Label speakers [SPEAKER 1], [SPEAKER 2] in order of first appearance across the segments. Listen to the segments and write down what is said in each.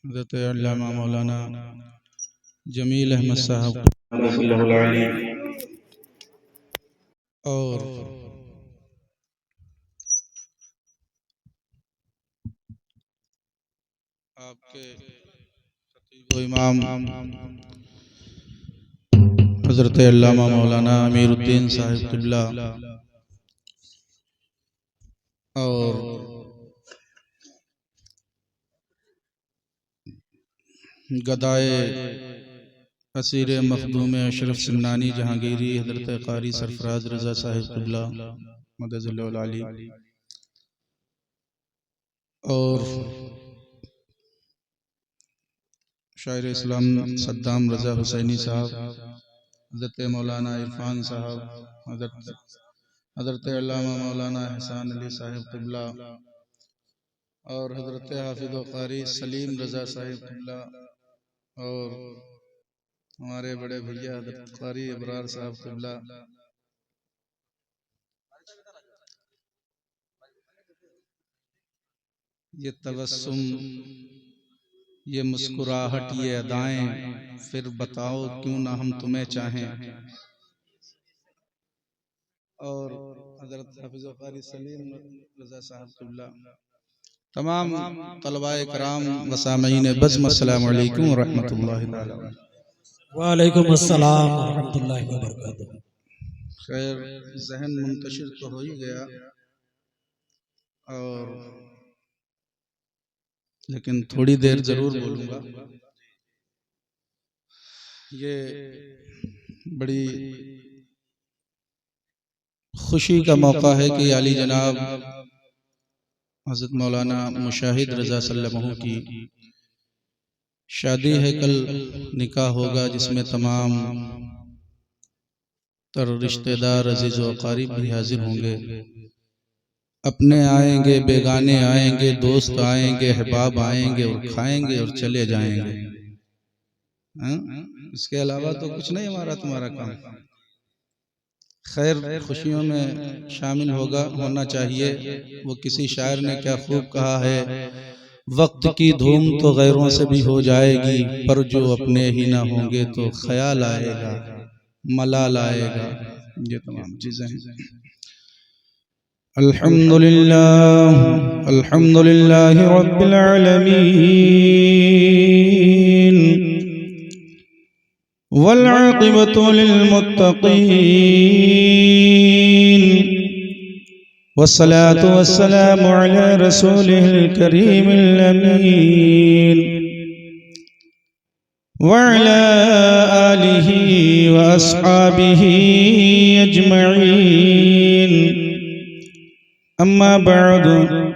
[SPEAKER 1] हज़रत अल्लामा मौलाना जमील अहमद साहब और आपके खतीब व इमाम हज़रत अल्लामा मौलाना अमीरुद्दीन साहिब क़िबला और गदाए असीर मखदूम अशरफ सिन्नानी जहांगीरी हज़रत क़ारी सरफराज रज़ा साहिब क़िबला मददुल्लाह अली और शायर इस्लाम सद्दाम रज़ा हुसैनी साहब, हज़रत मौलाना इरफान साहब, हज़रत अल्लामा मौलाना एहसान अली साहिब क़िबला और हज़रत हाफिज़ व क़ारी सलीम रज़ा साहिब क़िबला और हमारे बड़े भैया हज़रत क़ारी अबरार साहब क़िबला, ये तबस्सुम, ये मुस्कुराहट, ये अदाएं, फिर बताओ क्यों ना हम तुम्हें चाहें। और हज़रत हाफिज़ व क़ारी सलीम रज़ा साहब क़िबला, तमाम तलबाए कराम व सामीन बज़्म, अस्सलामु अलैकुम व रहमतुल्लाहि तआला।
[SPEAKER 2] वालेकुम अस्सलाम व रहमतुल्लाहि व बरकातुहू।
[SPEAKER 1] खैर, ज़हन मुंतशिर तो हो ही गया, और लेकिन थोड़ी देर जरूर बोलूँगा। ये बड़ी खुशी का मौका है कि आली जनाब हज़रत मौलाना मुशाहिद रज़ा सल्लल्लाहु की शादी है, कल निकाह होगा, जिसमें तमाम तर रिश्तेदार अजीज़ व अक़ारीब भी हाजिर होंगे। अपने आएंगे, बेगाने आएंगे, दोस्त आएंगे, अहबाब आएंगे और खाएंगे और चले जाएंगे। इसके अलावा तो कुछ नहीं हमारा तुम्हारा काम। खैर, खुशियों में शामिल होना चाहिए। वो किसी शायर ने क्या खूब कहा है, वक्त की धूम तो गैरों से भी हो जाएगी, पर जो अपने ही ना होंगे तो ख्याल आएगा, मलाल आएगा। ये तमाम चीजें हैं। अल्हम्दुलिल्लाह, अल्हम्दुलिल्लाह रब्बिल आलमीन, वल आक़िबतु लिल मुत्तक़ीन, वस्सलातु वस्सलामु अला रसूलिहिल करीमिल अमीन, व अला आलिहि व अस्हाबिहि अजमईन। अम्मा बअद,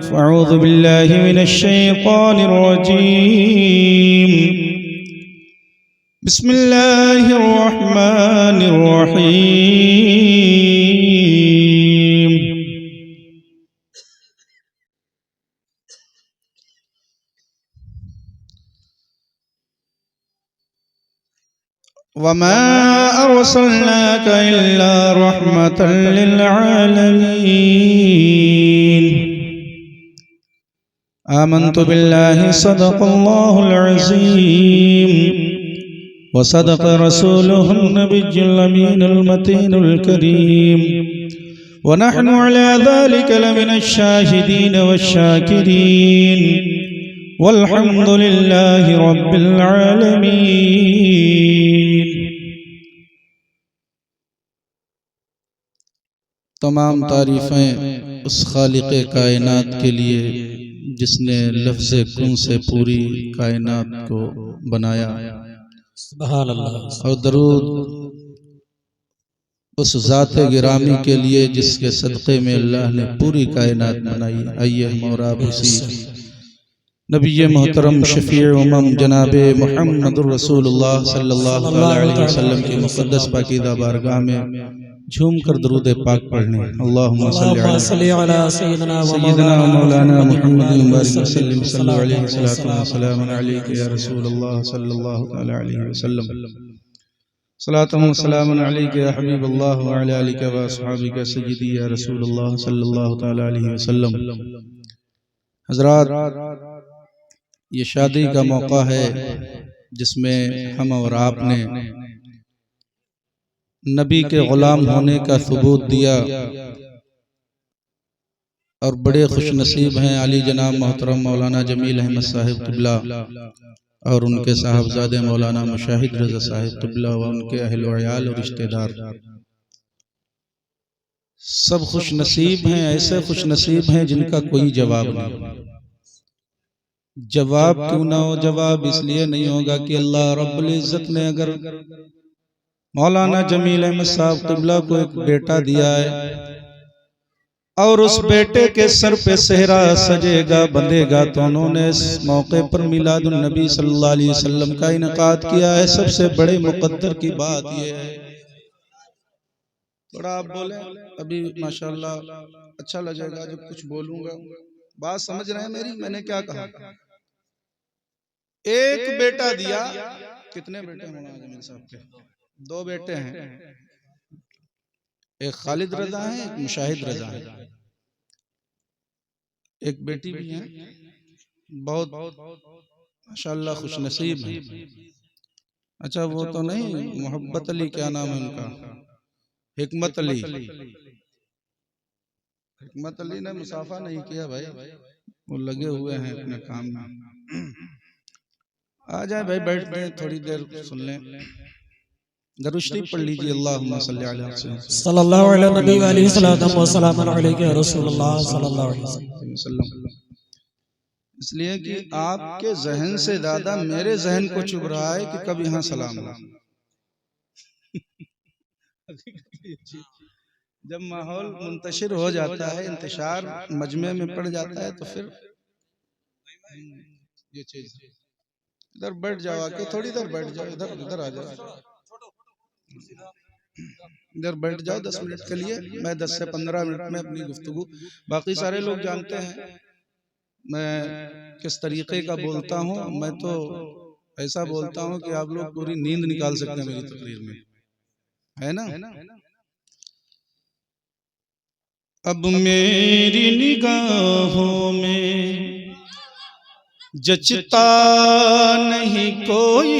[SPEAKER 1] फ़अऊज़ु बिल्लाहि मिनश शैतानिर रजीम। बिस्मिल्लाहिर रहमानिर रहीम। वमा अर्सलनाका इल्ला रहमतल लिल आलमीन। आमन्तु बिल्लाहि सदक़ल्लाहुल अज़ीम व सदक़ रसूलुहुन नबियुल अमीनुल मतीनुल करीम व नहनु अला ज़ालिका लमिनश शाहिदीन वश्शाकिरीन वल्हम्दुलिल्लाहि रब्बिल आलमीन। तमाम तारीफ़ें उस खालिक़े कायनात के लिए जिसने लफ्ज़े कुन से पूरी कायनात को बनाया।
[SPEAKER 2] सुभान अल्लाह।
[SPEAKER 1] और दरूद उस ज़ाते गिरामी के लिए जिसके सदक़े में अल्लाह ने पूरी कायनात बनाई। आइए हम और आप उसी नबी मोहतरम शफ़ीए उम्मम जनाबे मुहम्मदुर रसूलुल्लाह सल्लल्लाहु अलैहि वसल्लम की मुक़द्दस पाकीज़ा बारगाह में झूम कर दरूद पाक पढ़ने। अल्लाहुम्मा सल्ली अला सय्यिदना व मौलाना मुहम्मदिन बारिक वसल्लिम सल्लल्लाहु अलैहि वसल्लम अलैका या रसूलल्लाह सल्लल्लाहु अलैहि वसल्लम। सलातु व सलामुन अलैका या हबीबल्लाह व अला आलिका व अस्हाबिका सय्यिदी या रसूलल्लाह सल्लल्लाहु अलैहि वसल्लम। हज़रात, ये शादी का मौका है जिसमें हम और आपने नबी के गुलाम होने का सबूत दिया और बड़े खुश नसीब हैं अली जनाब मोहतरम मौलाना जमील अहमद साहिब क़िबला और उनके साहबजादे मौलाना मुशाहिद रज़ा साहिब क़िबला व उनके अहल व अयाल और रिश्तेदार सब खुश नसीब हैं। ऐसे खुश नसीब हैं जिनका कोई जवाब नहीं। जवाब क्यों ना हो? जवाब इसलिए नहीं होगा कि अल्लाह रब्बुल इज्जत ने अगर मौलाना जमील अहमद साहब क़िबला को एक बेटा दिया है और उस बेटे के सर पे सेहरा सजेगा बंधेगा, तो उन्होंने इस मौके पर मिलादुन नबी सल्लल्लाहु अलैहि वसल्लम का इनकाद किया है। सबसे बड़े मुकद्दर की बात यह है। थोड़ा आप बोले अभी माशाल्लाह अच्छा लगेगा जब कुछ बोलूंगा। बात समझ रहे हैं मेरी? मैंने क्या कहा? एक बेटा दिया। कितने बेटे हैं मौलाना जमील साहब के? 2 बेटे हैं, एक खालिद रजा है, एक मुशाहिद रजा है। एक बेटी भी है, बहुत माशाल्लाह खुश नसीब है। अच्छा वो तो नहीं, मोहब्बत अली क्या नाम है उनका? हिकमत अली। हिकमत अली ने मुसाफा नहीं किया भाई, वो लगे हुए हैं अपने काम में। आ जाए भाई, बैठ जाए, थोड़ी देर सुन लें। दरूद शरीफ पढ़ लीजिए। अल्लाहुम्मा सल्ली अला
[SPEAKER 2] सल्लल्लाहु अलैहि नबी व अलैहि सल्लम व सलाम अलैका रसूलुल्लाह सल्लल्लाहु अलैहि
[SPEAKER 1] वसल्लम। इसलिए कि आपके जहन से ज्यादा मेरे जहन को चुभ रहा है कि कब यहाँ सलाम हो। जब माहौल मुंतशिर हो जाता है, इंतशार मजमे में पड़ जाता है, तो फिर ये चीज इधर बैठ जाओ, आके थोड़ी देर बैठ जाओ, इधर इधर आ जाओ, इधर बैठ जाओ 10 मिनट के लिए। मैं 10 से 15 मिनट में अपनी गुफ्तगू, बाकी सारे लोग जानते हैं मैं किस तरीके का बोलता हूँ। मैं तो ऐसा बोलता हूँ कि आप लोग पूरी नींद निकाल सकते हैं मेरी तकरीर में, है ना? अब मेरी निगाहों में जचता नहीं कोई,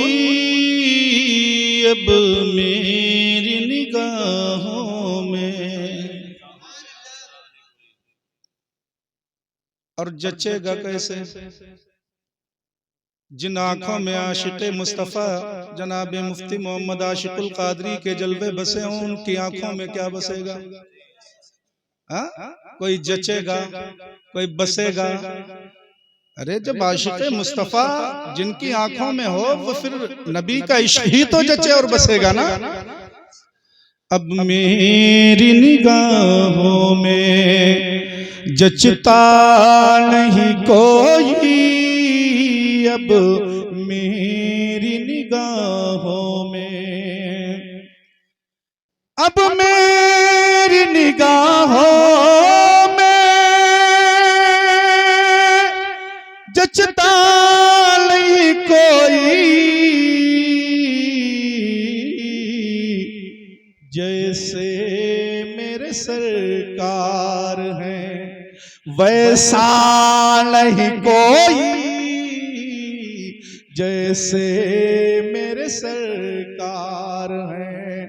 [SPEAKER 1] अब मेरी निगाहों में। और जचेगा कैसे? जिन आंखों में आशिक़े मुस्तफ़ा जनाब मुफ्ती मोहम्मद आशिकुल कादरी के जलवे बसे हों, उनकी आंखों में क्या बसेगा? हाँ? कोई जचेगा, कोई बसेगा। अरे जब आशिक़े मुस्तफ़ा जिनकी आंखों में हो, वो फिर नबी का इश्क ही तो जचे और बसेगा ना। अब मेरी निगाहों में जचता नहीं कोई, अब मेरी निगाहों में, अब मेरी निगाहों में जचता नहीं कोई, जैसे मेरे सरकार हैं वैसा नहीं कोई, जैसे मेरे सरकार हैं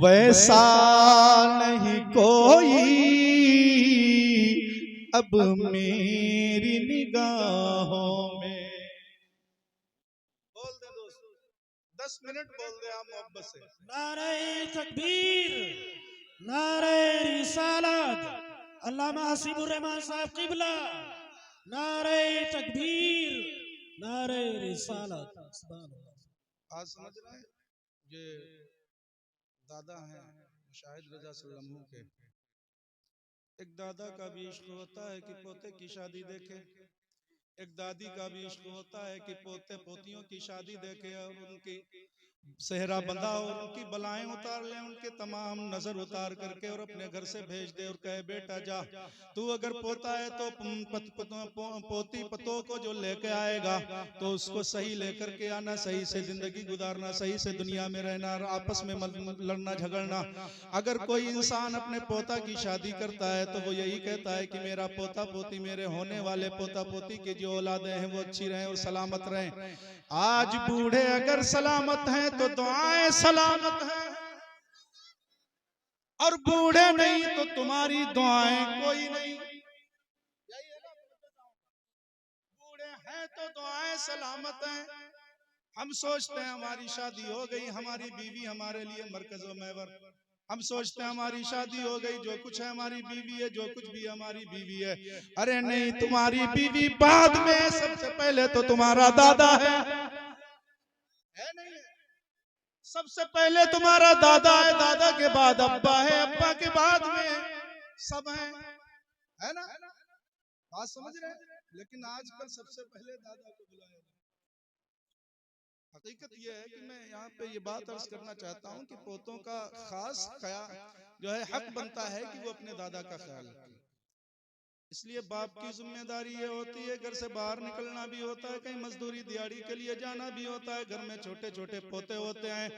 [SPEAKER 1] वैसा नहीं कोई, अब मेरी निगाहों में। बोल दे दोस्त, 10 मिनट बोल दे आप मोहब्बत से।
[SPEAKER 2] नारे तकबीर, नारे रिसालत, अल्लामा हसीबुर रहमान साहब क़िबला, नारे तकबीर, नारे रिसालत।
[SPEAKER 1] आज समझ रहे हैं ये दादा हैं मुशाहिद रज़ा सल्लल्लाहु के। एक दादा का भी इश्क होता है कि पोते की शादी देखे, एक दादी का भी इश्क होता है कि पोते पोतियों की शादी देखे और उनकी सेहरा बंधा और उनकी बलाएं उतार ले, उनके तमाम नजर उतार करके और अपने घर से भेज दे और कहे बेटा जा, तू अगर पोता है तो पोती पतों को जो लेके आएगा तो उसको सही लेकर के आना, सही से जिंदगी गुजारना, सही से दुनिया में रहना, आपस में लड़ना झगड़ना। अगर कोई इंसान अपने पोता की शादी करता है तो वो यही कहता है कि मेरा पोता पोती, मेरे होने वाले पोता पोती की जो औलादें हैं वो अच्छी रहें और सलामत रहें। आज बूढ़े अगर सलामत हैं तो दुआएं सलामत हैं, और बूढ़े नहीं तो तुम्हारी दुआएं कोई नहीं। बूढ़े हैं तो दुआएं सलामत हैं। हम सोचते हैं हमारी शादी हो गई, हमारी बीवी हमारे लिए मरकज़ो महवर। हम सोचते हैं हमारी शादी हो गई, जो कुछ है हमारी बीवी है, जो कुछ भी हमारी बीवी है। अरे नहीं, तुम्हारी बीवी बाद में, सबसे पहले तो तुम्हारा दादा है नहीं है? सबसे पहले तुम्हारा दादा है, दादा के बाद अब्बा है, अब्बा के बाद में सब है ना? बात समझ रहे हैं? लेकिन आजकल सबसे पहले दादा को बुलाया। हकीकत यह है कि मैं यहाँ पे ये बात अर्ज करना चाहता हूँ कि पोतों का खास जो है हक बनता है कि वो अपने दादा का ख्याल रखें। इसलिए बाप की जिम्मेदारी ये होती है, घर से बाहर निकलना भी होता है, कहीं मजदूरी दिहाड़ी के लिए जाना भी होता है, घर में छोटे छोटे पोते होते हैं,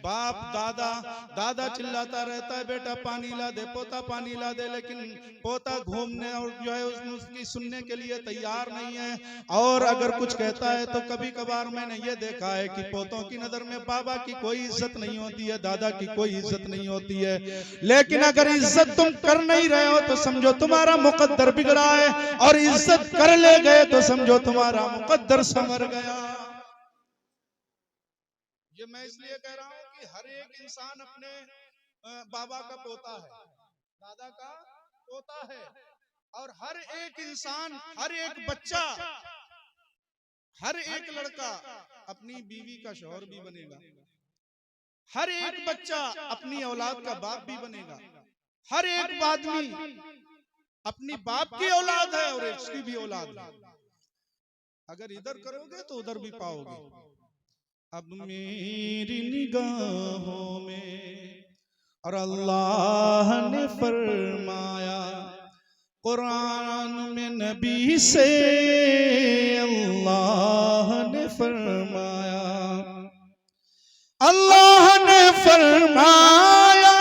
[SPEAKER 1] बाप दादा दादा चिल्लाता रहता है बेटा पानी ला दे, पोता पानी ला दे, लेकिन पोता घूमने और जो है उसकी सुनने के लिए तैयार नहीं है। और अगर कुछ कहता है तो कभी कभार मैंने ये देखा है कि पोतों की नजर में बाबा की कोई इज्जत नहीं होती है, दादा की कोई इज्जत नहीं होती है। लेकिन अगर इज्जत तुम कर नहीं रहे हो तो समझो तुम्हारा मुकद्दर बिगड़ा है, और इज्जत कर ले गए तो समझो तुम्हारा मुकद्दर संवर गया। ये मैं इसलिए कह रहा हूं कि हर एक इंसान अपने बाबा का पोता है, दादा का पोता है, और हर एक इंसान, हर एक बच्चा, हर एक लड़का अपनी बीवी का शौहर भी बनेगा, हर एक बच्चा अपनी औलाद का बाप भी बनेगा, हर एक आदमी अपनी बाप की औलाद है और इसकी भी औलाद है। अगर इधर करोगे तो उधर भी पाओगे। अब मेरी निगाहों में, और अल्लाह ने फरमाया कुरान में नबी से, अल्लाह ने फरमाया, अल्लाह ने फरमाया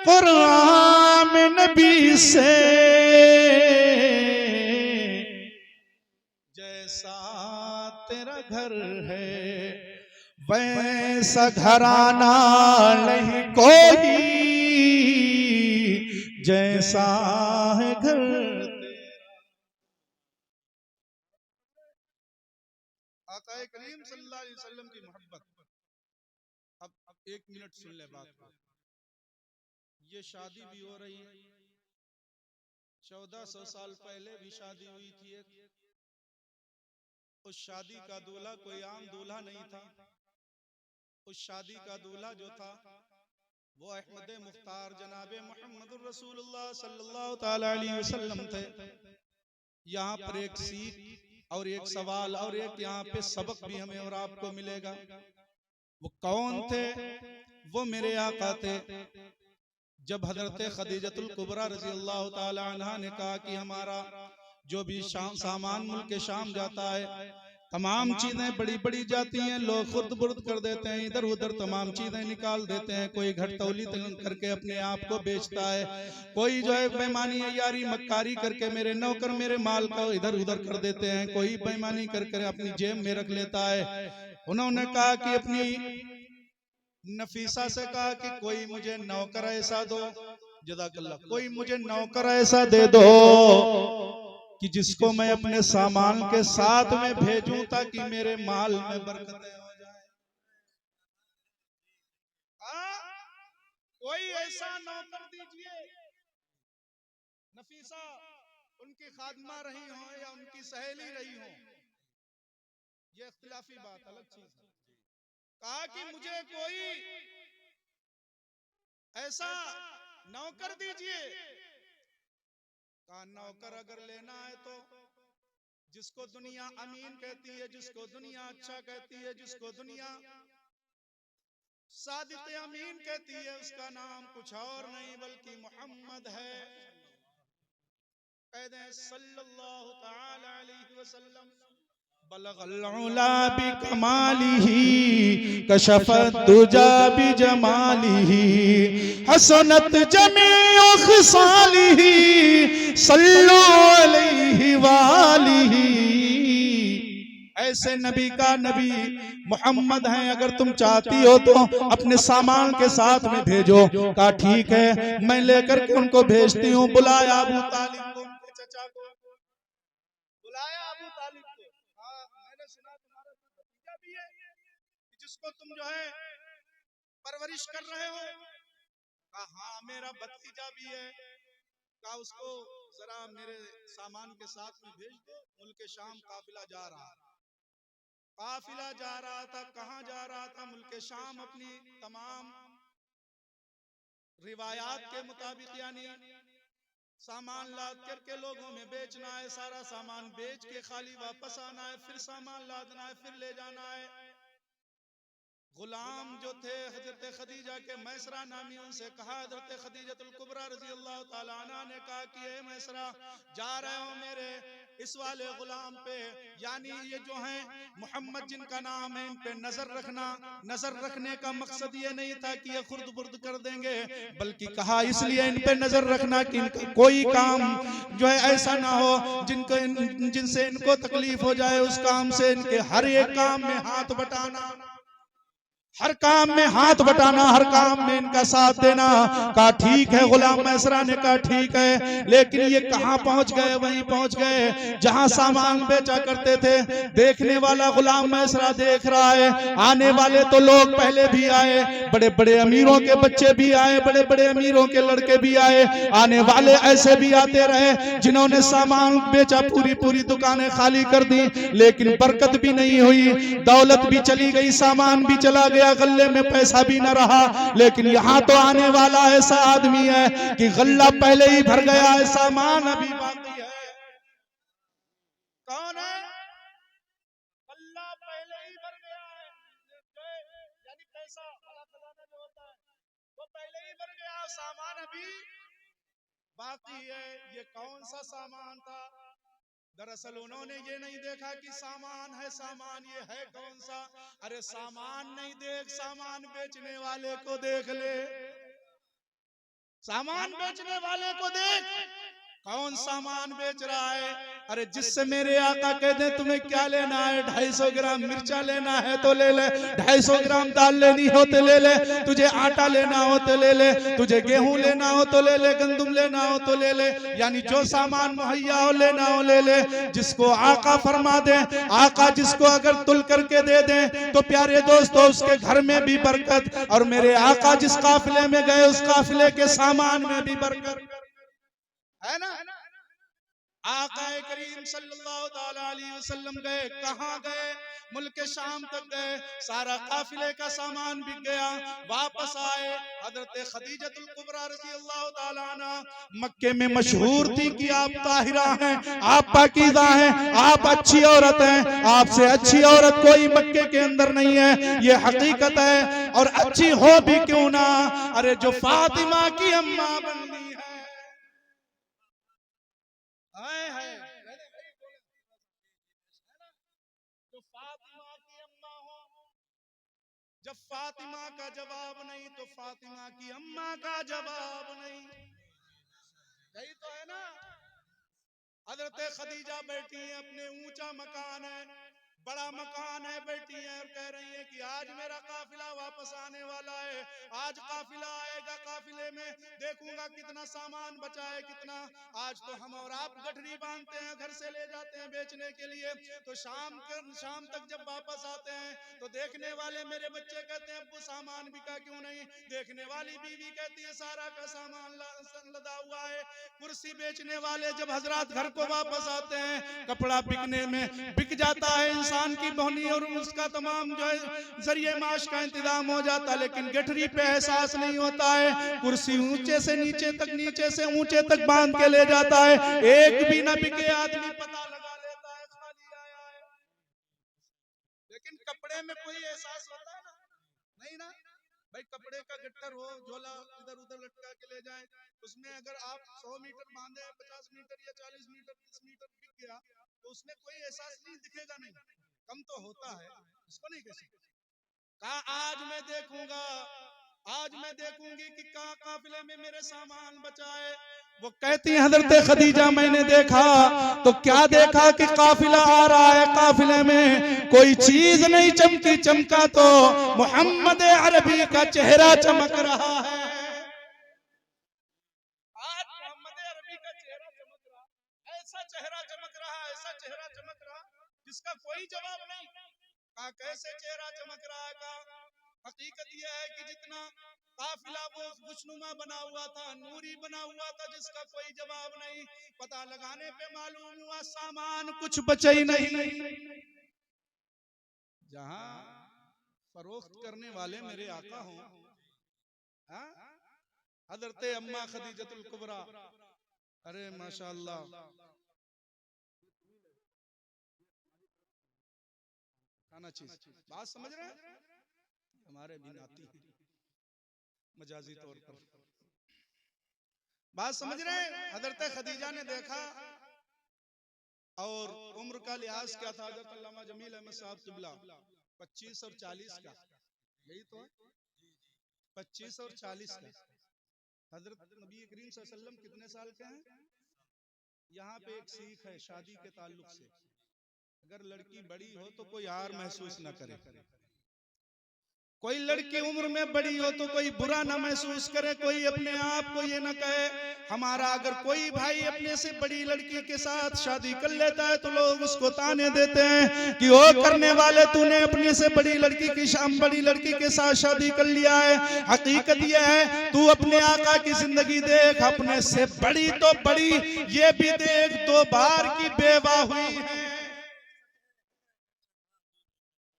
[SPEAKER 1] कुरान में नबी से, जैसा तेरा घर है वैसा घराना नहीं कोई, जैसा है घर तेरा। आका करीम सल्लल्लाहु अलैहि वसल्लम की मोहब्बत। अब 1 मिनट सुन ले बात को। ये शादी भी हो रही है, 1400 साल पहले भी शादी हुई थी। उस शादी का दूल्हा कोई आम दूल्हा नहीं था। उस शादी का दूल्हा जो था वो अहमद मुख्तार जनाबे मोहम्मद रसूलुल्लाह सल्लल्लाहु ताला अलैहि वसल्लम थे। यहाँ पर एक सीख और एक सवाल और एक यहाँ पे सबक भी हमें और आपको मिलेगा। वो कौन थे? वो मेरे आका थे। जब हजरत खदीजतुल कुबरा रज़ी अल्लाह ताला अन्हा ने कहा कि हमारा जो भी सामान मुल्क शाम जाता है, तमाम चीजें बड़ी बड़ी जाती हैं, लोग खुर्द बुर्द कर देते हैं, इधर उधर तमाम चीजें निकाल देते हैं, कोई घटतौली करके अपने आप को बेचता है, कोई जो है बेईमानी यारी मक्कारी करके मेरे नौकर मेरे माल को इधर उधर कर देते हैं, कोई बेईमानी करके अपनी जेब में रख लेता है। उन्होंने कहा कि अपनी नफीसा से कहा कि कोई मुझे नौकर ऐसा दो, जज़ाकल्लाह, कोई मुझे नौकर ऐसा दे दो कि जिसको मैं अपने सामान के साथ में भेजूं ताकि मेरे माल में बरकतें हो जाए। कोई ऐसा नौकर दीजिए। नफीसा उनकी खादमा रही हो या उनकी सहेली रही हो, ये इख्तिलाफी बात, अलग चीज है। कहा कि मुझे कोई ऐसा नौकर दीजिए। कहा नौकर अगर लेना है तो
[SPEAKER 3] जिसको दुनिया अमीन कहती है, जिसको दुनिया अच्छा कहती है, जिसको दुनिया सादिक अमीन कहती है, उसका नाम कुछ और नहीं बल्कि मोहम्मद है। कह दें सल्लल्लाहु तआला अलैहि वसल्लम। बलगल उला बिकमालिही कशफत दुजा बिजमालिही हसनत जमीउ खिसालिही सल्लु अलैहि वालिही। ऐसे नबी का नबी मोहम्मद हैं। अगर तुम चाहती हो तो अपने सामान के साथ में भेजो। कहा ठीक है, मैं लेकर के उनको भेजती हूँ। बुलाया अबू तालिब को, उनके चचा को बुलाया, अबू तालिब को। हाँ, मैंने सुना तुम्हारा भतीजा भी है जिसको तुम जो है परवरिश कर रहे हो। कहा हाँ, मेरा भतीजा भी है। कहा उसको जरा मेरे सामान के साथ में भेज दो। मुल्क शाम काफिला जा रहा था। काफिला जा रहा था, कहां जा रहा था? मुल्क शाम। अपनी तमाम रिवायात के मुताबिक यानी सामान लाद करके लोगों में बेचना है, सारा सामान बेच के खाली वापस आना है, फिर सामान लादना है, फिर ले जाना है। गुलाम जो थे हजरत खदीजा के, मैसरा नामी, उनसे कहा, हजरत खदीजतुल कुबरा रजी अल्लाह ताला अन्हा ने कहा कि ए मैसरा, जा रहे हो मेरे इस वाले गुलाम पे, यानी ये जो हैं मोहम्मद जिनका नाम है, इन पे नजर रखना। नजर रखने का मकसद ये नहीं था कि ये खुर्द बुर्द कर देंगे, बल्कि कहा इसलिए इन पे नजर रखना कि इनका कोई काम जो है ऐसा ना हो जिनसे इनको तकलीफ हो जाए। उस काम से इनके हर एक काम में हाथ बटाना, हर काम में हाथ बटाना, हर काम में इनका साथ देना। कहा ठीक है। गुलाम मैसरा ने कहा ठीक है। लेकिन ये कहां पहुंच गए? वहीं पहुंच गए जहां सामान बेचा करते थे। देखने वाला गुलाम मैसरा देख रहा है, आने वाले तो लोग पहले भी आए, बड़े बड़े अमीरों के बच्चे भी आए, बड़े बड़े अमीरों के लड़के भी आए, आने वाले ऐसे भी आते रहे जिन्होंने सामान बेचा, पूरी पूरी दुकानें खाली कर दी, लेकिन बरकत भी नहीं हुई, दौलत भी चली गई, सामान भी चला गया, गल्ले में पैसा भी न रहा। लेकिन यहाँ तो आने वाला ऐसा आदमी है कि गल्ला पहले ही भर गया है, सामान अभी बाकी है। कौन है? गल्ला पहले ही भर गया है, यानी पैसा अल्लाह खजाना जो होता है वो पहले ही भर गया, सामान अभी बाकी है। ये कौन सा सामान था? दरअसल उन्होंने ये नहीं देखा कि सामान है, सामान ये है कौन सा? अरे सामान नहीं देख, सामान बेचने वाले को देख ले, सामान बेचने वाले को देख, कौन सामान बेच रहा है। अरे जिससे मेरे आका कहते हैं तुम्हें क्या लेना है, 250 ग्राम मिर्चा लेना है तो ले ले, 250 ग्राम दाल लेनी हो तो ले ले, तुझे आटा लेना हो तो ले ले, तुझे गेहूं लेना हो तो ले ले, गंदुम लेना हो तो ले ले, यानी जो सामान मुहैया हो लेना हो ले ले। जिसको आका फरमा दे, आका जिसको अगर तुल करके दे दे तो प्यारे दोस्तों उसके घर में भी बरकत, और मेरे आका जिस काफिले में गए उस काफिले के सामान में भी बरकत है ना। आका करीम सल्लल्लाहु अलैहि वसल्लम गए, कहां गए? मुल्क शाम तक गए, सारा काफिले का सामान बिक गया, वापस आए। हजरत खदीजतुल कुबरा रज़ी अल्लाह ताला अन्हा मक्के में मशहूर थी कि आप ताहिरा हैं, आप पाकीज़ा हैं, आप अच्छी औरत हैं, आपसे अच्छी औरत कोई मक्के के अंदर नहीं है, ये हकीकत है। और अच्छी हो भी क्यों ना, अरे जो फातिमा की अम्मा बननी है, जो फातिमा की अम्मा हो, जब फातिमा का जवाब नहीं तो फातिमा की अम्मा का जवाब नहीं, यही तो है ना। हजरत खदीजा बैठी है, अपने ऊंचा मकान है, बड़ा मकान है, बैठी है और कह रही है कि आज मेरा काफिला वापस आने वाला है, आज काफिला आएगा, काफिले में देखूंगा कितना सामान बचा है, कितना। आज तो हम और आप गठरी बांधते हैं, घर से ले जाते हैं बेचने के लिए, तो शाम तक जब वापस आते हैं तो देखने वाले मेरे बच्चे कहते हैं अब्बू सामान बिका क्यों नहीं, देखने वाली बीवी कहती है सारा का सामान लदा हुआ है। कुर्सी बेचने वाले जब हजरात घर को वापस आते हैं, कपड़ा बिकने में बिक जाता है, इंसान की बोहनी और उसका तमाम जो है जरिए माश का इंतजाम हो जाता है, लेकिन गठरी पे एहसास नहीं होता है। कुर्सी ऊंचे से नीचे तक, नीचे से ऊंचे तक बांध के ले जाता है, एक भी ना बिके आदमी पता लगा लेता है। लेकिन कपड़े में कोई एहसास होता है ना, नहीं ना भाई। कपड़े का गट्टर हो, झोला इधर उधर लटका के ले जाए, उसमें अगर आप 100 मीटर बांधे, 50 मीटर या 40 मीटर 30 मीटर बिक गया तो उसमें कोई एहसास नहीं दिखेगा, नहीं कम तो होता है, इसको नहीं कह सकते। कहा आज मैं देखूंगी कि कहाँ काफिले में मेरे सामान बचाए। वो कहती है हजरत खदीजा मैंने देखा तो क्या देखा कि काफिला आ रहा है, काफिले में कोई चीज नहीं चमकी, चमका तो मोहम्मद अरबी का चेहरा चमक रहा है। आज मोहम्मद अरबी का चेहरा चमक रहा, ऐसा चेहरा चमक रहा, ऐसा चेहरा चमक रहा जिसका कोई जवाब नहीं। कहा कैसे चेहरा चमक रहा है? कहा हकीकत यह है कि जितना काफिला वो खुशनुमा बना हुआ था, नूरी बना हुआ था, जिसका कोई जवाब नहीं। पता लगाने पे मालूम हुआ सामान कुछ बचा ही नहीं। जहां फरोख्त करने वाले मेरे आका हों, हजरत अम्मा खदीजतुल कुबरा, अरे माशाअल्लाह, खाना चीज बात समझ रहे हैं, हमारे भी नाती हैं मजाजी तौर पर, बात समझ रहे हैं। हजरत खदीजा ने देखा और उम्र का लिहाज क्या था, हजरत अल्लामा जमील अहमद साहब किबला 25 और 40 का, यही तो है 25 और 40 का। हजरत नबी करीम सल्लल्लाहु अलैहि वसल्लम कितने साल के हैं? यहाँ पे एक सीख है शादी के ताल्लुक से, अगर लड़की बड़ी हो तो कोई हार महसूस न करे, कोई लड़की उम्र में बड़ी हो तो कोई बुरा ना महसूस करे, कोई अपने आप को ये ना कहे हमारा। अगर कोई भाई अपने से बड़ी लड़की के साथ शादी कर लेता है तो लोग उसको ताने देते हैं कि ओ करने वाले, तूने अपने से बड़ी लड़की के साथ शादी कर लिया है। हकीकत यह है तू अपने आका की जिंदगी देख, अपने से बड़ी तो बड़ी ये भी देख 2 बार की बेवा हुई है।